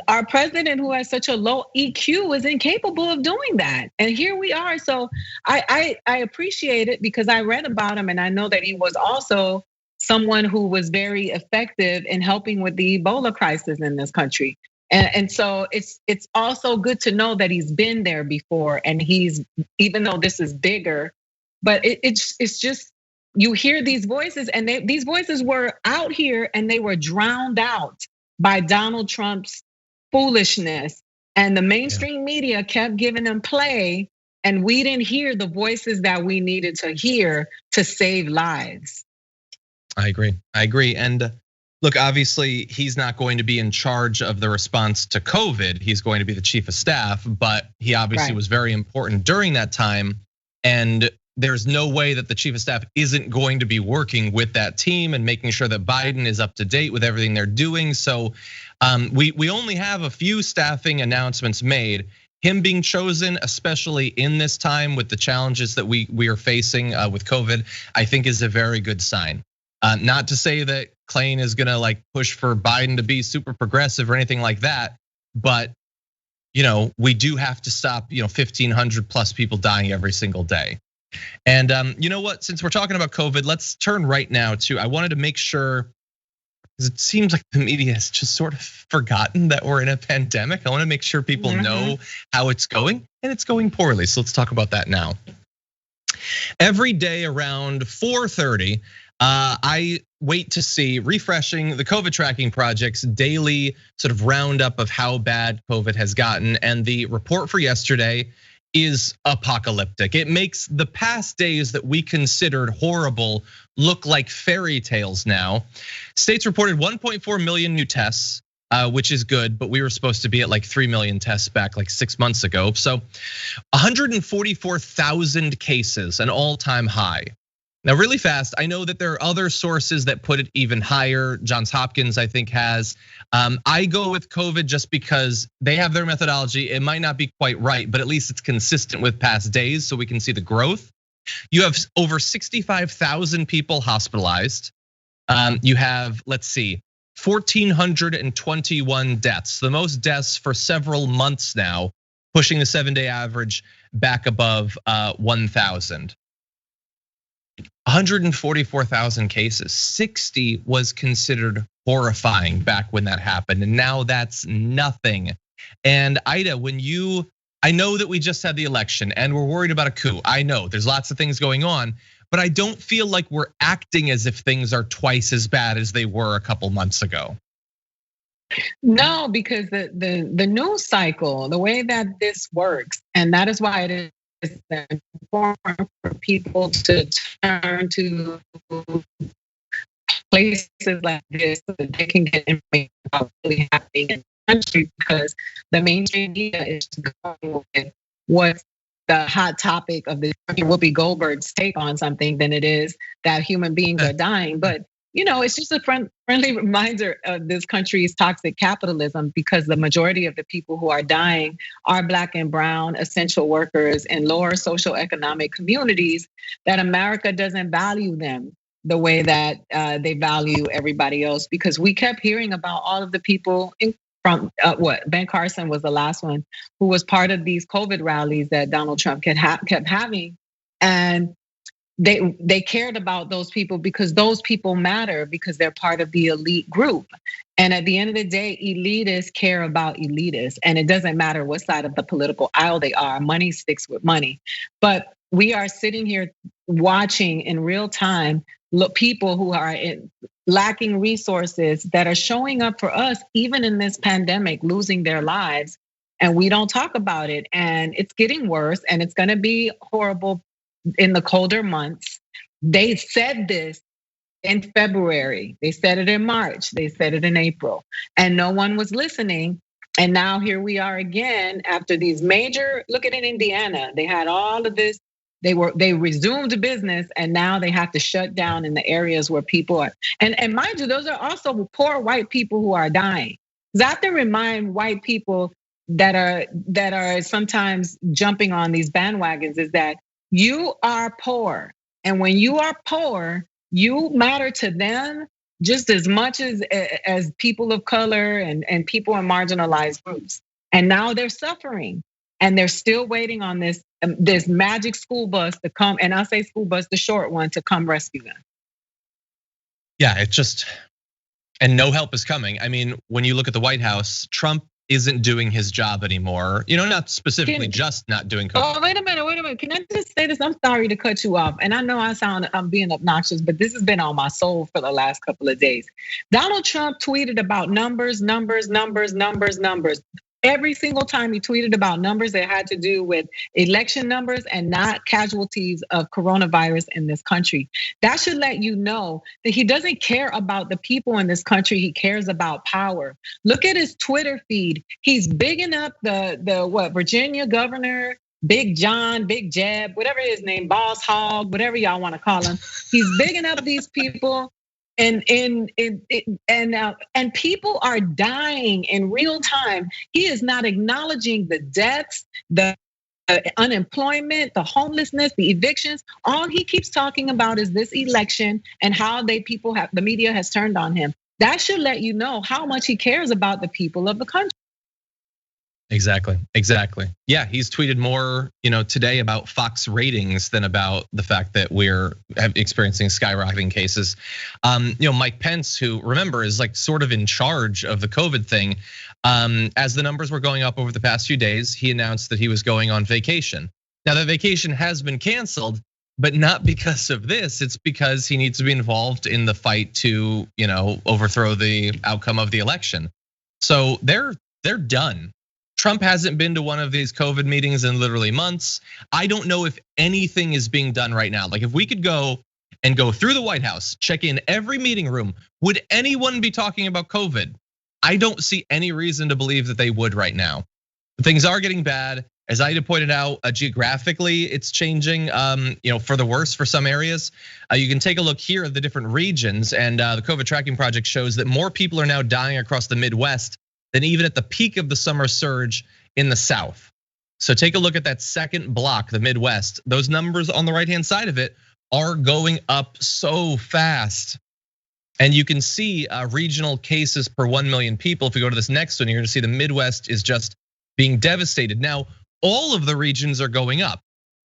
our president, who has such a low EQ, is incapable of doing that. And here we are. So I appreciate it because I read about him and I know that he was also someone who was very effective in helping with the Ebola crisis in this country. And so it's also good to know that he's been there before, and even though this is bigger, but it's just, you hear these voices, and these voices were out here and they were drowned out by Donald Trump's foolishness, and the mainstream media kept giving them play, and we didn't hear the voices that we needed to hear to save lives. I agree. And look, obviously, he's not going to be in charge of the response to COVID. He's going to be the chief of staff, but he obviously was very important during that time. And there's no way that the chief of staff isn't going to be working with that team and making sure that Biden is up to date with everything they're doing. So we only have a few staffing announcements made. Him being chosen, especially in this time with the challenges that we are facing with COVID, I think is a very good sign. Not to say that Klain is gonna push for Biden to be super progressive or anything like that, but we do have to stop 1,500 plus people dying every single day. And you know what? Since we're talking about COVID, let's turn right now to, I wanted to make sure, because it seems like the media has just sort of forgotten that we're in a pandemic. I want to make sure people know how it's going, and it's going poorly. So let's talk about that now. Every day around 4:30. I wait to see, refreshing the COVID tracking project's daily sort of roundup of how bad COVID has gotten. And the report for yesterday is apocalyptic. It makes the past days that we considered horrible look like fairy tales now. States reported 1.4 million new tests, which is good, but we were supposed to be at 3 million tests back 6 months ago. So 144,000 cases, an all-time high. Now, really fast, I know that there are other sources that put it even higher. Johns Hopkins, I think, has. I go with COVID just because they have their methodology. It might not be quite right, but at least it's consistent with past days, so we can see the growth. You have over 65,000 people hospitalized. You have, let's see, 1,421 deaths, the most deaths for several months now, pushing the 7-day average back above 1,000. 144,000 cases, 60 was considered horrifying back when that happened, and now that's nothing. And Aida, I know that we just had the election and we're worried about a coup. I know there's lots of things going on, but I don't feel like we're acting as if things are twice as bad as they were a couple months ago. No, because the news cycle, the way that this works, and that is why it is important for people to turn to places like this so that they can get information about what's really happening in the country, because the mainstream media is going with what's the hot topic of the Whoopi Goldberg's take on something than it is that human beings are dying. But it's just a friendly reminder of this country's toxic capitalism, because the majority of the people who are dying are Black and brown essential workers in lower socioeconomic communities, that America doesn't value them the way that they value everybody else. Because we kept hearing about all of the people from Ben Carson was the last one, who was part of these COVID rallies that Donald Trump kept having. And they cared about those people because those people matter, because they're part of the elite group. And at the end of the day, elitists care about elitists. And it doesn't matter what side of the political aisle they are. Money sticks with money. But we are sitting here watching in real time people who are lacking resources that are showing up for us, even in this pandemic, losing their lives. and we don't talk about it. And it's getting worse, and it's gonna be horrible in the colder months. They said this in February, they said it in March, they said it in April, and no one was listening. And now here we are again after these major, look at it in Indiana, they had all of this, they resumed business, and now they have to shut down in the areas where people are, and mind you, those are also poor white people who are dying. Because I have to remind white people that are sometimes jumping on these bandwagons is that you are poor. And when you are poor, you matter to them just as much as people of color and people in marginalized groups. And now they're suffering, and they're still waiting on this magic school bus to come, and I say school bus, the short one, to come rescue them. Yeah, it's just, and no help is coming. I mean, when you look at the White House, Trump isn't doing his job anymore. Not specifically just not doing COVID. Oh, wait a minute. Can I just say this? I'm sorry to cut you off. And I know I'm being obnoxious, but this has been on my soul for the last couple of days. Donald Trump tweeted about numbers. Every single time he tweeted about numbers that had to do with election numbers and not casualties of coronavirus in this country. That should let you know that he doesn't care about the people in this country. He cares about power. Look at his Twitter feed. He's bigging up the Virginia governor, Big John, Big Jeb, whatever his name, Boss Hog, whatever y'all want to call him. He's bigging up these people. And people are dying in real time. He is not acknowledging the deaths, the unemployment, the homelessness, the evictions. All he keeps talking about is this election and how the media has turned on him. That should let you know how much he cares about the people of the country. Exactly. Yeah, he's tweeted more, today about Fox ratings than about the fact that we're experiencing skyrocketing cases. Mike Pence, who remember is like sort of in charge of the COVID thing, as the numbers were going up over the past few days, he announced that he was going on vacation. Now that vacation has been canceled, but not because of this. It's because he needs to be involved in the fight to, overthrow the outcome of the election. So they're done. Trump hasn't been to one of these COVID meetings in literally months. I don't know if anything is being done right now. Like if we could go through the White House, check in every meeting room, would anyone be talking about COVID? I don't see any reason to believe that they would right now. Things are getting bad. As Aida pointed out, geographically, it's changing, for the worse for some areas. You can take a look here at the different regions, and the COVID tracking project shows that more people are now dying across the Midwest than even at the peak of the summer surge in the South. So take a look at that second block, the Midwest. Those numbers on the right-hand side of it are going up so fast. And you can see regional cases per 1 million people. If we go to this next one, you're gonna see the Midwest is just being devastated. Now, all of the regions are going up,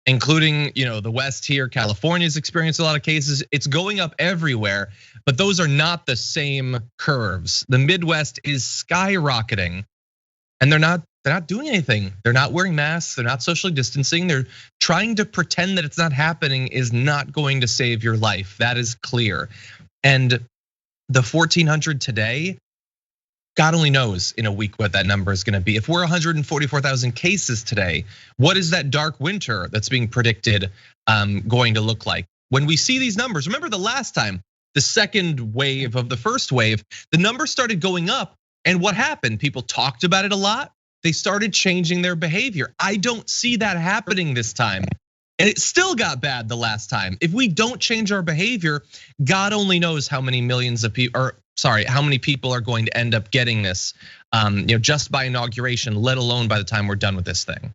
including the West here. California's experienced a lot of cases. It's going up everywhere, but those are not the same curves. The Midwest is skyrocketing, and they're not doing anything. They're not wearing masks, they're not socially distancing. They're trying to pretend that it's not happening is not going to save your life. That is clear. And the 1,400 today, God only knows in a week what that number is gonna be. If we're 144,000 cases today, what is that dark winter that's being predicted going to look like? When we see these numbers, remember the last time, the second wave of the first wave, the numbers started going up, and what happened? People talked about it a lot. They started changing their behavior. I don't see that happening this time. And it still got bad the last time. If we don't change our behavior, God only knows how many millions of people, or sorry, how many people are going to end up getting this, just by inauguration, let alone by the time we're done with this thing.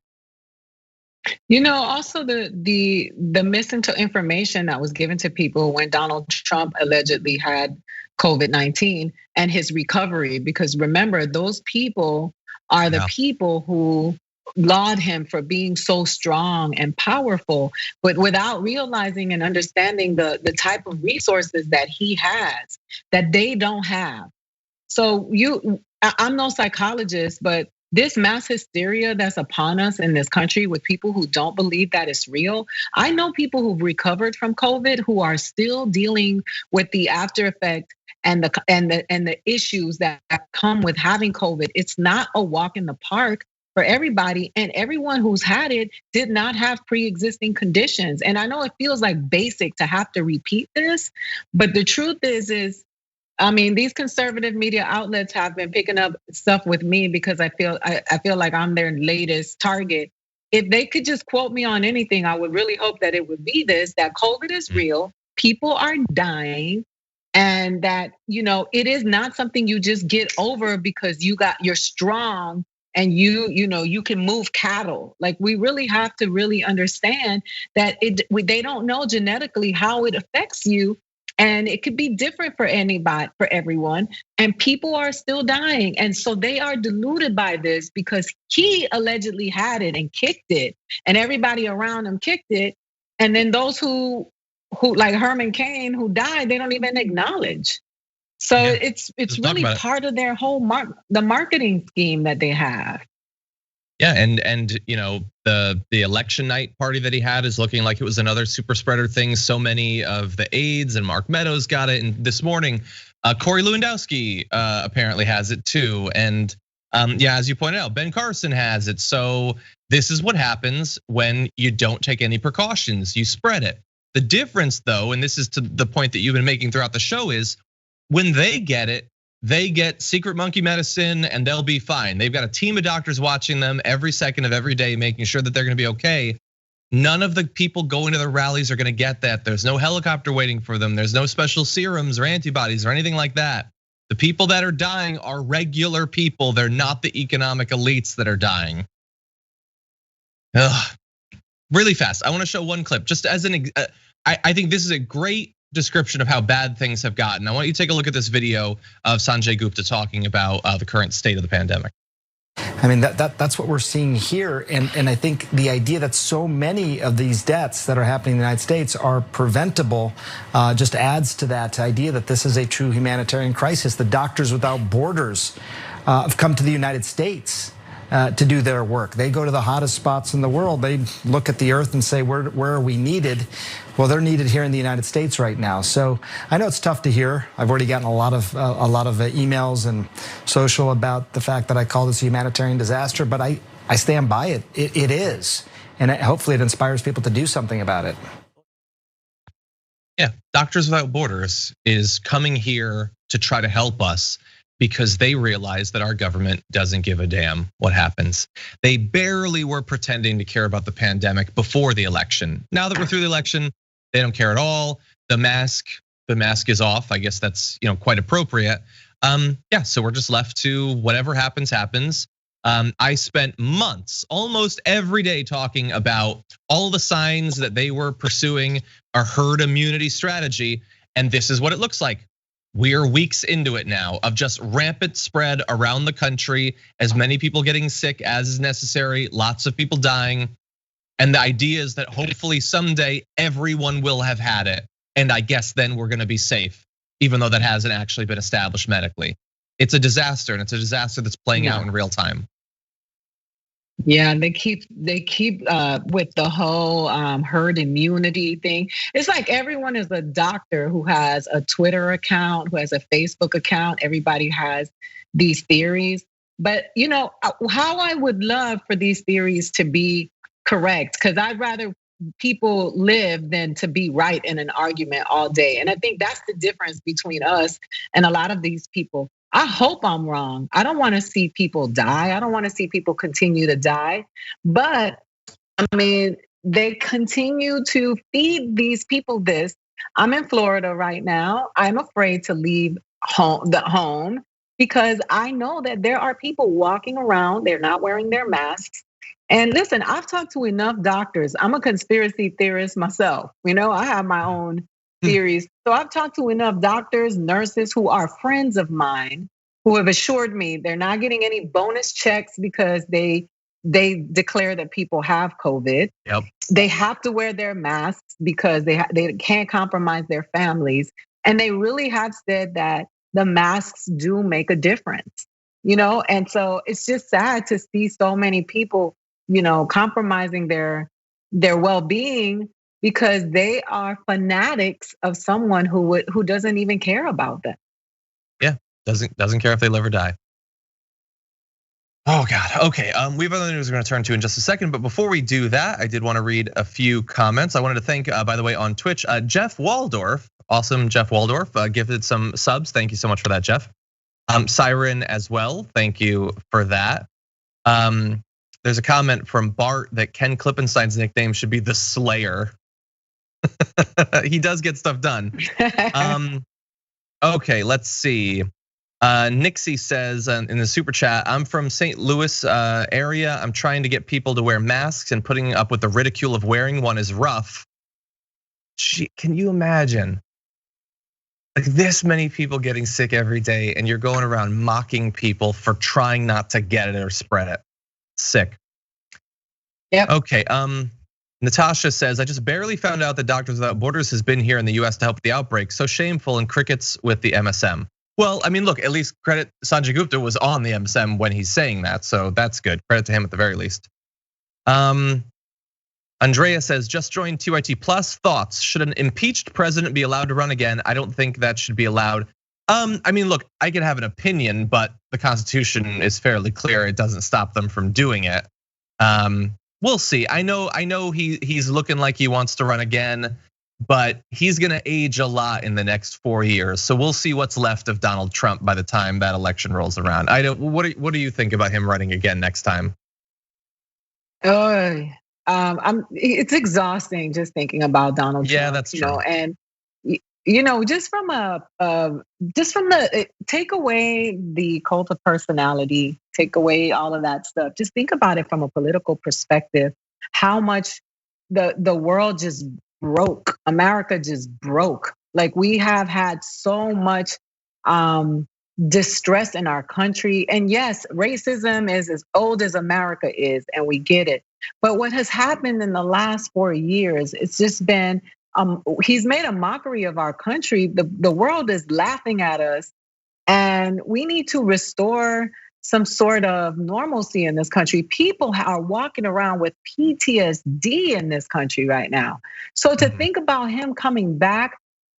Also the misinformation that was given to people when Donald Trump allegedly had COVID-19 and his recovery, because remember, those people are the people who laud him for being so strong and powerful, but without realizing and understanding the type of resources that he has that they don't have. So I'm no psychologist, but this mass hysteria that's upon us in this country with people who don't believe that it's real. I know people who've recovered from COVID who are still dealing with the after effect and the issues that come with having COVID. It's not a walk in the park. for everybody, and everyone who's had it did not have pre-existing conditions. And I know it feels like basic to have to repeat this, but the truth is, I mean, these conservative media outlets have been picking up stuff with me because I feel like I'm their latest target. If they could just quote me on anything, I would really hope that it would be this, that COVID is real, people are dying, and that, it is not something you just get over because you're strong and you can move cattle. Like, we really have to really understand that they don't know genetically how it affects you. And it could be different for everyone. And people are still dying. And so they are deluded by this because he allegedly had it and kicked it. And everybody around him kicked it. And then those who like Herman Cain, who died, they don't even acknowledge. So it's really part of their whole the marketing scheme that they have. Yeah, and the election night party that he had is looking like it was another super spreader thing. So many of the aides and Mark Meadows got it, and this morning, Corey Lewandowski apparently has it too. And as you pointed out, Ben Carson has it. So this is what happens when you don't take any precautions. You spread it. The difference, though, and this is to the point that you've been making throughout the show, is when they get it, they get secret monkey medicine and they'll be fine. They've got a team of doctors watching them every second of every day, making sure that they're gonna be okay. None of the people going to the rallies are gonna get that. There's no helicopter waiting for them. There's no special serums or antibodies or anything like that. The people that are dying are regular people. They're not the economic elites that are dying. Really fast, I wanna show one clip just as I think this is a great description of how bad things have gotten. I want you to take a look at this video of Sanjay Gupta talking about the current state of the pandemic. I mean, that's what we're seeing here. And I think the idea that so many of these deaths that are happening in the United States are preventable just adds to that idea that this is a true humanitarian crisis. The Doctors Without Borders have come to the United States to do their work. They go to the hottest spots in the world. They look at the earth and say, where are we needed? Well, they're needed here in the United States right now. So I know it's tough to hear. I've already gotten a lot of emails and social about the fact that I call this a humanitarian disaster, but I stand by it. It is, and hopefully it inspires people to do something about it. Yeah, Doctors Without Borders is coming here to try to help us because they realize that our government doesn't give a damn what happens. They barely were pretending to care about the pandemic before the election. Now that we're through the election, they don't care at all. The mask is off. I guess that's quite appropriate. So we're just left to whatever happens. I spent months, almost every day, talking about all the signs that they were pursuing a herd immunity strategy, and this is what it looks like. We're weeks into it now of just rampant spread around the country, as many people getting sick as is necessary, lots of people dying. And the idea is that hopefully someday everyone will have had it. And I guess then we're gonna be safe, even though that hasn't actually been established medically. It's a disaster, and it's a disaster that's playing out in real time. Yeah, they keep with the whole herd immunity thing. It's like everyone is a doctor who has a Twitter account, who has a Facebook account. Everybody has these theories. But how I would love for these theories to be correct, because I'd rather people live than to be right in an argument all day. And I think that's the difference between us and a lot of these people. I hope I'm wrong. I don't want to see people die. I don't want to see people continue to die. But I mean, they continue to feed these people this. I'm in Florida right now. I'm afraid to leave home because I know that there are people walking around. They're not wearing their masks. And listen, I've talked to enough doctors. I'm a conspiracy theorist myself. I have my own theories. So I've talked to enough doctors, nurses who are friends of mine who have assured me they're not getting any bonus checks because they declare that people have COVID. Yep. They have to wear their masks because they can't compromise their families. And they really have said that the masks do make a difference, And so it's just sad to see so many people, compromising their well-being because they are fanatics of someone who doesn't even care about them. Yeah, doesn't care if they live or die. Oh God, okay. We have other news we're gonna turn to in just a second, but before we do that, I did wanna read a few comments. I wanted to thank, by the way, on Twitch, Jeff Waldorf, awesome Jeff Waldorf, gifted some subs. Thank you so much for that, Jeff. Siren as well, thank you for that. There's a comment from Bart that Ken Klippenstein's nickname should be the Slayer. He does get stuff done. Okay, let's see. Nixie says in the super chat, I'm from St. Louis area. I'm trying to get people to wear masks, and putting up with the ridicule of wearing one is rough. Can you imagine? Like this many people getting sick every day, and you're going around mocking people for trying not to get it or spread it. Sick. Yep. Okay. Natasha says, I just barely found out that Doctors Without Borders has been here in the US to help the outbreak. So shameful, and crickets with the MSM. Well, I mean, look, at least credit Sanjay Gupta was on the MSM when he's saying that. So that's good. Credit to him at the very least. Andrea says, just joined TYT Plus. Thoughts, should an impeached president be allowed to run again? I don't think that should be allowed. I mean, look, I could have an opinion, but the Constitution is fairly clear. It doesn't stop them from doing it. We'll see. I know he's looking like he wants to run again, but he's gonna age a lot in the next 4 years. So we'll see what's left of Donald Trump by the time that election rolls around. What do you think about him running again next time? It's exhausting just thinking about Donald Trump. Yeah, that's true. And just from the take away the cult of personality, take away all of that stuff. Just think about it from a political perspective. How much the world just broke. America just broke. Like we have had so much distress in our country. And yes, racism is as old as America is, and we get it. But what has happened in the last 4 years, it's just been, he's made a mockery of our country. The world is laughing at us, and we need to restore some sort of normalcy in this country. People are walking around with PTSD in this country right now. So to think about him coming back,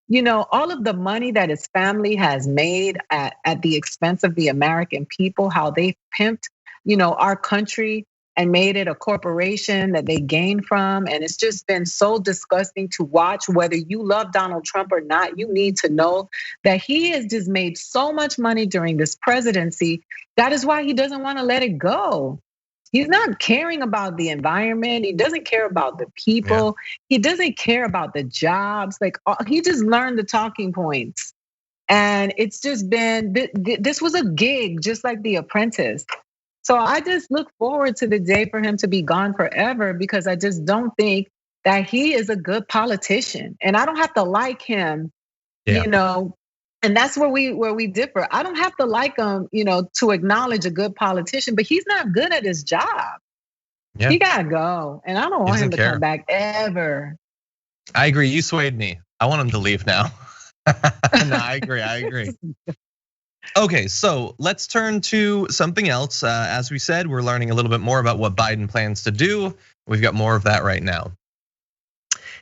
all of the money that his family has made at the expense of the American people, how they pimped, our country and made it a corporation that they gained from. And it's just been so disgusting to watch. Whether you love Donald Trump or not, you need to know that he has just made so much money during this presidency. That is why he doesn't want to let it go. He's not caring about the environment. He doesn't care about the people. Yeah. He doesn't care about the jobs. Like he just learned the talking points. And it's just been, this was a gig, just like The Apprentice. So I just look forward to the day for him to be gone forever, because I just don't think that he is a good politician. And I don't have to like him, and that's where we differ. I don't have to like him, to acknowledge a good politician, but he's not good at his job. Yeah. He gotta go. And I don't want him to come back ever. I agree. You swayed me. I want him to leave now. No, I agree. Okay, so let's turn to something else. As we said, we're learning a little bit more about what Biden plans to do. We've got more of that right now.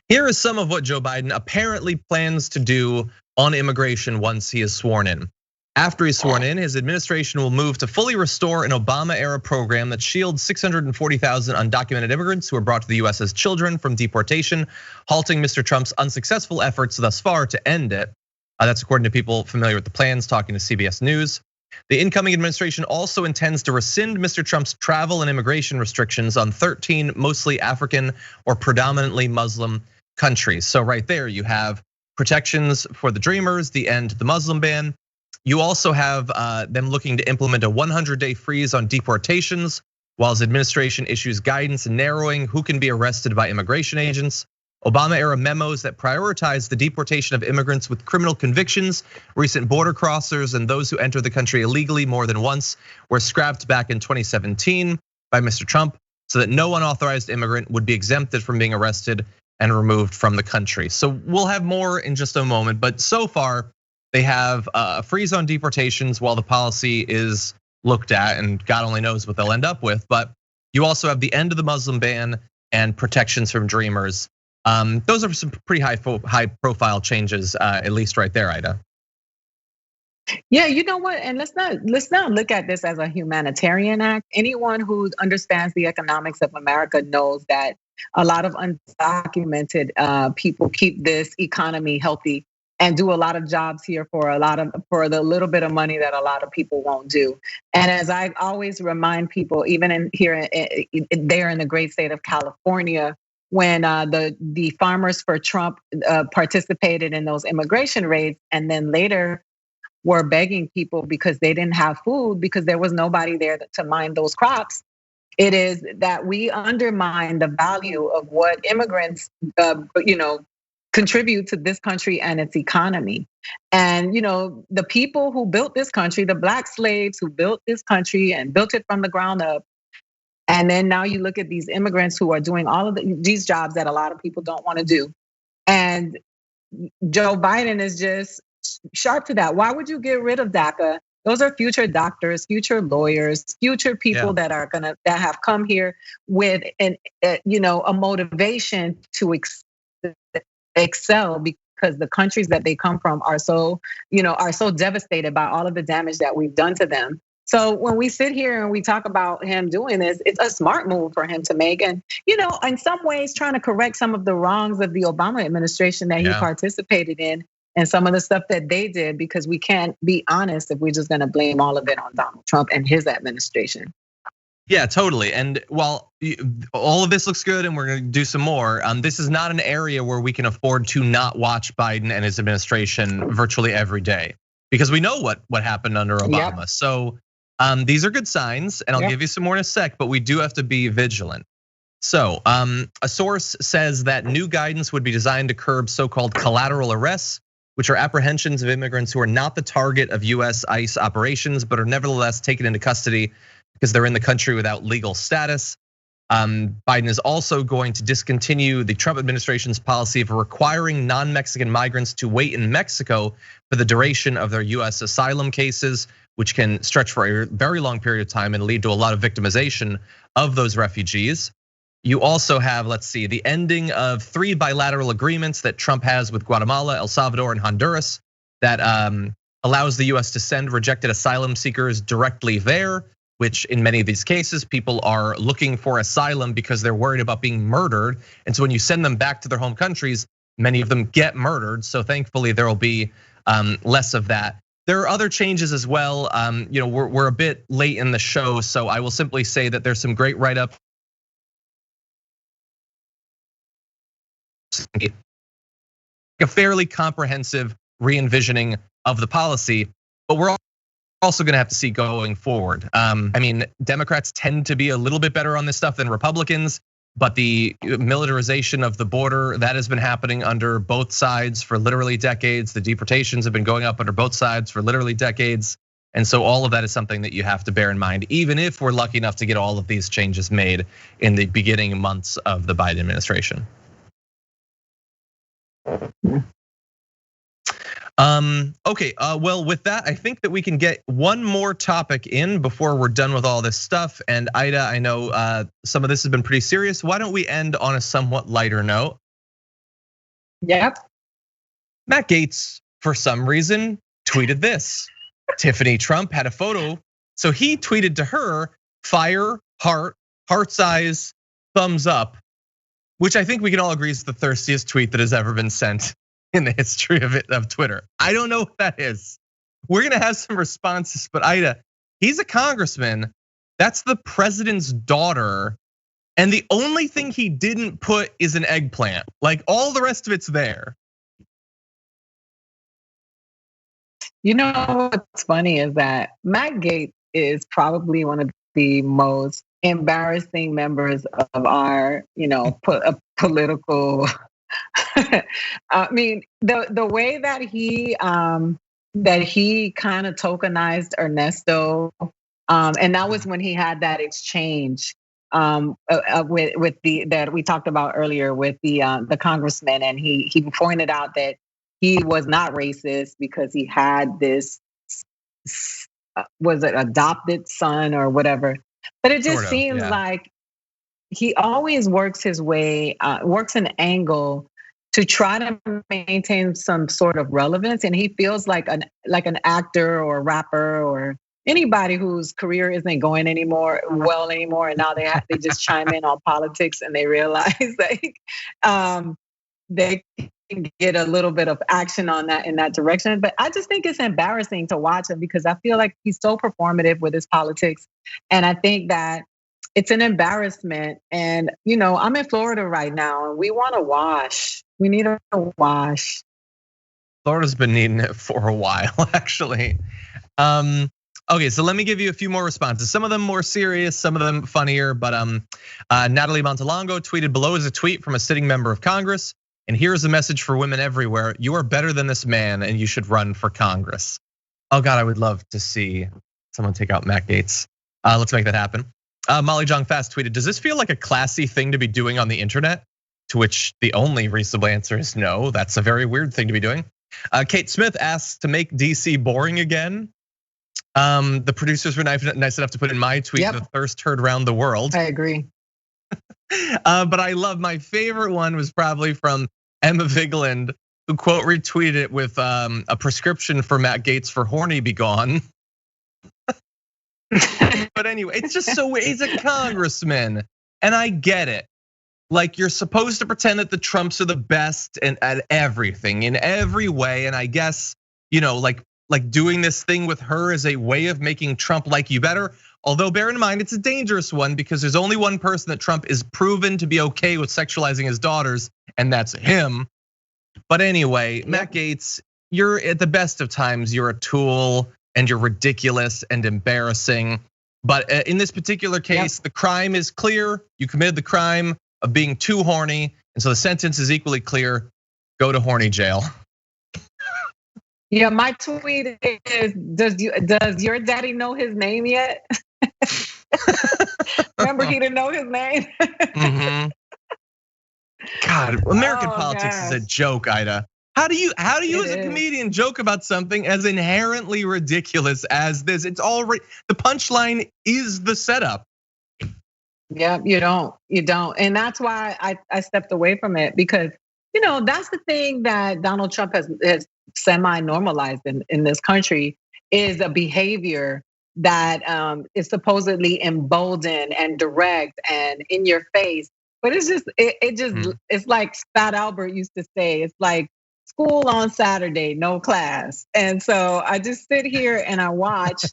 Here is some of what Joe Biden apparently plans to do on immigration once he is sworn in. After he's sworn in, his administration will move to fully restore an Obama-era program that shields 640,000 undocumented immigrants who were brought to the US as children from deportation, halting Mr. Trump's unsuccessful efforts thus far to end it. That's according to people familiar with the plans talking to CBS News. The incoming administration also intends to rescind Mr. Trump's travel and immigration restrictions on 13 mostly African or predominantly Muslim countries. So right there you have protections for the Dreamers, the end to the Muslim ban. You also have them looking to implement a 100-day freeze on deportations, while his administration issues guidance narrowing who can be arrested by immigration agents. Obama-era memos that prioritize the deportation of immigrants with criminal convictions, recent border crossers, and those who enter the country illegally more than once were scrapped back in 2017 by Mr. Trump, so that no unauthorized immigrant would be exempted from being arrested and removed from the country. So we'll have more in just a moment, but so far they have a freeze on deportations while the policy is looked at, and God only knows what they'll end up with. But you also have the end of the Muslim ban and protections from Dreamers. Those are some pretty high profile changes, at least right there, Aida. Yeah, you know what? And let's not look at this as a humanitarian act. Anyone who understands the economics of America knows that a lot of undocumented people keep this economy healthy and do a lot of jobs here for the little bit of money that a lot of people won't do. And as I always remind people, even there in the great state of California, when the farmers for Trump participated in those immigration raids, and then later were begging people because they didn't have food because there was nobody there to mine those crops. It is that we undermine the value of what immigrants, contribute to this country and its economy. And the people who built this country, the Black slaves who built this country and built it from the ground up. And then now you look at these immigrants who are doing all of these jobs that a lot of people don't want to do. And Joe Biden is just sharp to that. Why would you get rid of DACA? Those are future doctors, future lawyers, future people that have come here with a motivation to excel, because the countries that they come from are so devastated by all of the damage that we've done to them. So when we sit here and we talk about him doing this, it's a smart move for him to make. And, in some ways trying to correct some of the wrongs of the Obama administration that he participated in, and some of the stuff that they did, because we can't be honest if we're just gonna blame all of it on Donald Trump and his administration. Yeah, totally. And while all of this looks good and we're gonna do some more, this is not an area where we can afford to not watch Biden and his administration virtually every day, because we know what happened under Obama. Yep. So these are good signs, and I'll give you some more in a sec, but we do have to be vigilant. So a source says that new guidance would be designed to curb so-called collateral arrests, which are apprehensions of immigrants who are not the target of US ICE operations, but are nevertheless taken into custody because they're in the country without legal status. Biden is also going to discontinue the Trump administration's policy of requiring non-Mexican migrants to wait in Mexico for the duration of their US asylum cases, which can stretch for a very long period of time and lead to a lot of victimization of those refugees. You also have, the ending of 3 bilateral agreements that Trump has with Guatemala, El Salvador, and Honduras that allows the US to send rejected asylum seekers directly there, which in many of these cases, people are looking for asylum because they're worried about being murdered. And so when you send them back to their home countries, many of them get murdered. So thankfully there will be less of that. There are other changes as well. We're a bit late in the show, so I will simply say that there's some great write-up. A fairly comprehensive re-envisioning of the policy, but we're also gonna have to see going forward. Democrats tend to be a little bit better on this stuff than Republicans, but the militarization of the border, that has been happening under both sides for literally decades. The deportations have been going up under both sides for literally decades. And so all of that is something that you have to bear in mind, even if we're lucky enough to get all of these changes made in the beginning months of the Biden administration. Okay, well, with that, I think that we can get one more topic in before we're done with all this stuff. And Aida, I know some of this has been pretty serious. Why don't we end on a somewhat lighter note? Yep. Matt Gaetz, for some reason, tweeted this. Tiffany Trump had a photo, so he tweeted to her, fire, heart's eyes, thumbs up, which I think we can all agree is the thirstiest tweet that has ever been sent in the history of Twitter. I don't know what that is. We're gonna have some responses, but Aida, he's a congressman. That's the president's daughter. And the only thing he didn't put is an eggplant. Like all the rest of it's there. You know what's funny is that Matt Gaetz is probably one of the most embarrassing members of our, political. I mean, the way that he kind of tokenized Ernesto, and that was when he had that exchange with that we talked about earlier with the congressman, and he pointed out that he was not racist because he had this was it adopted son or whatever, but it just seems like he always works his way, works an angle to try to maintain some sort of relevance. And he feels like an actor or a rapper or anybody whose career isn't going anymore, and now they just chime in on politics and they realize like they can get a little bit of action on that in that direction. But I just think it's embarrassing to watch him because I feel like he's so performative with his politics, and I think that it's an embarrassment. And I'm in Florida right now, and we want to wash. We need a wash. Florida's been needing it for a while, actually. Okay, so let me give you a few more responses. Some of them more serious, some of them funnier. But Natalie Montalongo tweeted, below is a tweet from a sitting member of Congress. And here's a message for women everywhere. You are better than this man and you should run for Congress. Oh God, I would love to see someone take out Matt Gaetz. Let's make that happen. Molly Jong Fast tweeted, does this feel like a classy thing to be doing on the internet? To which the only reasonable answer is no, that's a very weird thing to be doing. Kate Smith asks to make DC boring again. The producers were nice enough to put in my tweet, the thirst heard around the world. I agree. But I love, my favorite one was probably from Emma Vigeland, who quote retweeted it with a prescription for Matt Gaetz for horny be gone. But anyway, it's just so weird. He's a congressman, and I get it. Like, you're supposed to pretend that the Trumps are the best and at everything in every way. And I guess, like doing this thing with her is a way of making Trump like you better. Although bear in mind, it's a dangerous one because there's only one person that Trump is proven to be okay with sexualizing his daughters, and that's him. But anyway, Matt Gaetz, you're at the best of times, you're a tool and you're ridiculous and embarrassing. But in this particular case, the crime is clear. You committed the crime of being too horny. And so the sentence is equally clear. Go to horny jail. Yeah, my tweet is, does your daddy know his name yet? Remember, he didn't know his name. God, American politics is a joke, Ida. How do you as a comedian joke about something as inherently ridiculous as this? It's already, the punchline is the setup. Yeah, you don't. And that's why I stepped away from it because, that's the thing that Donald Trump has semi-normalized in this country is a behavior that is supposedly emboldened and direct and in your face. But it's just, it's like Fat Albert used to say, it's like school on Saturday, no class. And so I just sit here and I watch,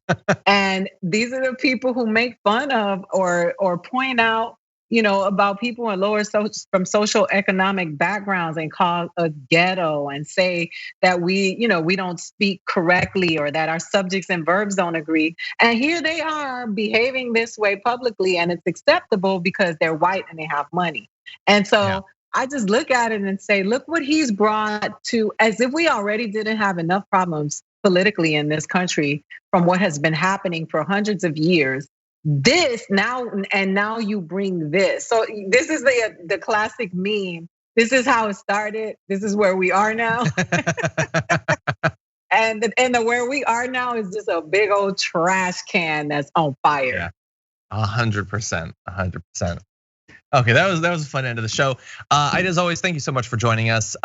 and these are the people who make fun of or point out, about people in lower from social economic backgrounds and call us ghetto and say that we don't speak correctly or that our subjects and verbs don't agree. And here they are behaving this way publicly, and it's acceptable because they're white and they have money. And so I just look at it and say, look what he's brought to, as if we already didn't have enough problems politically in this country from what has been happening for hundreds of years. This now you bring this. So this is the classic meme. This is how it started. This is where we are now. and the where we are now is just a big old trash can that's on fire. 100%. Okay, that was a fun end of the show. Ida, as always, thank you so much for joining us.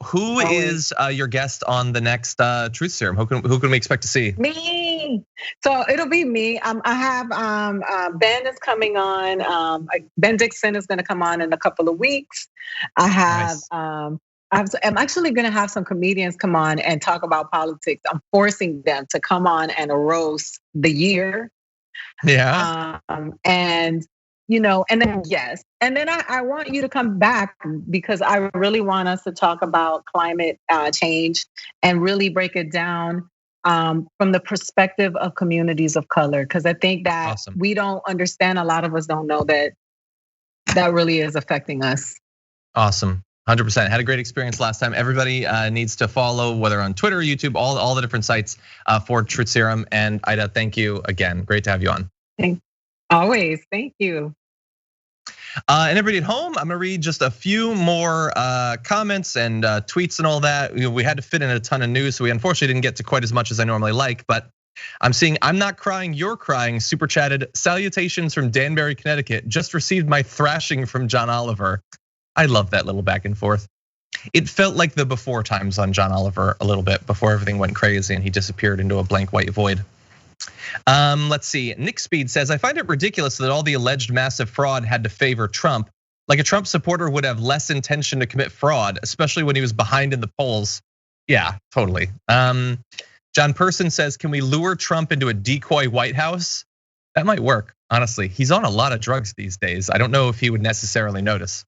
Who is your guest on the next Truth Serum? Who can we expect to see? Me. So it'll be me. I have Ben is coming on. Ben Dixon is going to come on in a couple of weeks. I have. Nice. I'm actually going to have some comedians come on and talk about politics. I'm forcing them to come on and roast the year. Yeah. And then I want you to come back because I really want us to talk about climate change and really break it down from the perspective of communities of color. Because I think that we don't understand, a lot of us don't know that really is affecting us. Awesome. 100%. Had a great experience last time. Everybody needs to follow, whether on Twitter, YouTube, all the different sites for Truth Serum. And Ida, thank you again. Great to have you on. Always. Thank you. And everybody at home, I'm gonna read just a few more comments and tweets and all that. We had to fit in a ton of news, so we unfortunately didn't get to quite as much as I normally like. But I'm seeing I'm not crying, you're crying. Super chatted. Salutations from Danbury, Connecticut. Just received my thrashing from John Oliver. I love that little back and forth. It felt like the before times on John Oliver a little bit before everything went crazy and he disappeared into a blank white void. Let's see, Nick Speed says, I find it ridiculous that all the alleged massive fraud had to favor Trump. Like a Trump supporter would have less intention to commit fraud, especially when he was behind in the polls. Yeah, totally. John Person says, can we lure Trump into a decoy White House? That might work, honestly. He's on a lot of drugs these days. I don't know if he would necessarily notice.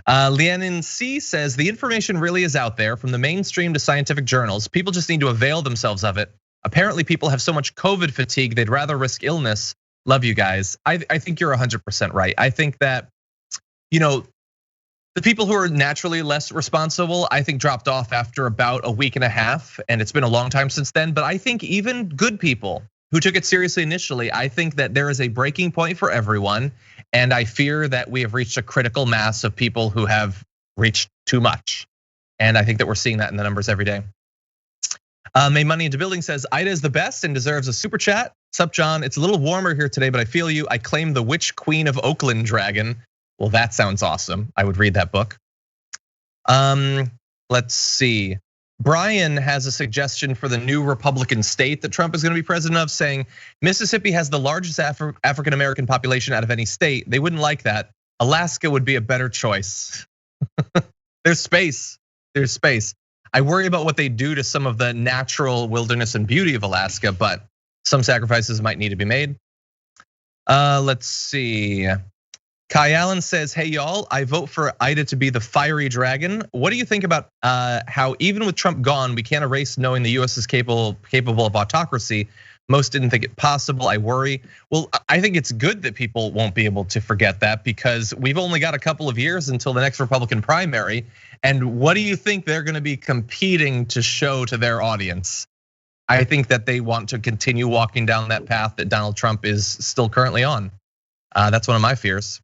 Lianin C says, the information really is out there from the mainstream to scientific journals. People just need to avail themselves of it. Apparently people have so much COVID fatigue, they'd rather risk illness. Love you guys. I think you're 100% right. I think that, the people who are naturally less responsible, I think dropped off after about a week and a half, and it's been a long time since then. But I think even good people who took it seriously initially, I think that there is a breaking point for everyone. And I fear that we have reached a critical mass of people who have reached too much. And I think that we're seeing that in the numbers every day. May Money into Building says, Aida is the best and deserves a super chat. Sup, John? It's a little warmer here today, but I feel you. I claim the Witch Queen of Oakland dragon. Well, that sounds awesome. I would read that book. Let's see. Brian has a suggestion for the new Republican state that Trump is going to be president of, saying Mississippi has the largest African American population out of any state. They wouldn't like that. Alaska would be a better choice. There's space. There's space. I worry about what they do to some of the natural wilderness and beauty of Alaska, but some sacrifices might need to be made. Let's see. Kai Allen says, hey y'all, I vote for Aida to be the fiery dragon. What do you think about how even with Trump gone, we can't erase knowing the US is capable of autocracy? Most didn't think it possible, I worry. Well, I think it's good that people won't be able to forget that because we've only got a couple of years until the next Republican primary. And what do you think they're gonna be competing to show to their audience? I think that they want to continue walking down that path that Donald Trump is still currently on. That's one of my fears.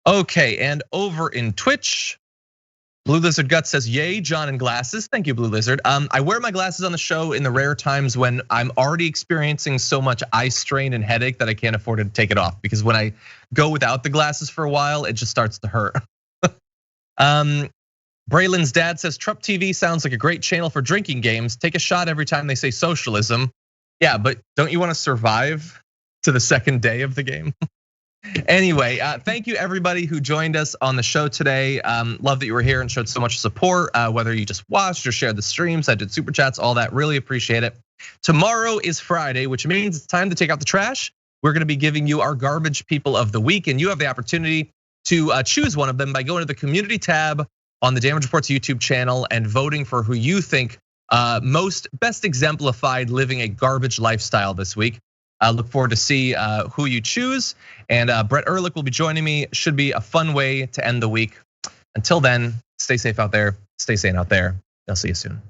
Okay, and over in Twitch, Blue Lizard Gut says, yay, John in glasses. Thank you, Blue Lizard. I wear my glasses on the show in the rare times when I'm already experiencing so much eye strain and headache that I can't afford to take it off. Because when I go without the glasses for a while, it just starts to hurt. Braylon's dad says, Trump TV sounds like a great channel for drinking games. Take a shot every time they say socialism. Yeah, but don't you want to survive to the second day of the game? Anyway, thank you everybody who joined us on the show today. Love that you were here and showed so much support, whether you just watched or shared the streams, I did super chats, all that, really appreciate it. Tomorrow is Friday, which means it's time to take out the trash. We're gonna be giving you our garbage people of the week, and you have the opportunity to choose one of them by going to the community tab on the Damage Reports YouTube channel and voting for who you think best exemplified living a garbage lifestyle this week. I look forward to see who you choose. And Brett Ehrlich will be joining me. Should be a fun way to end the week. Until then, stay safe out there. Stay sane out there. I'll see you soon.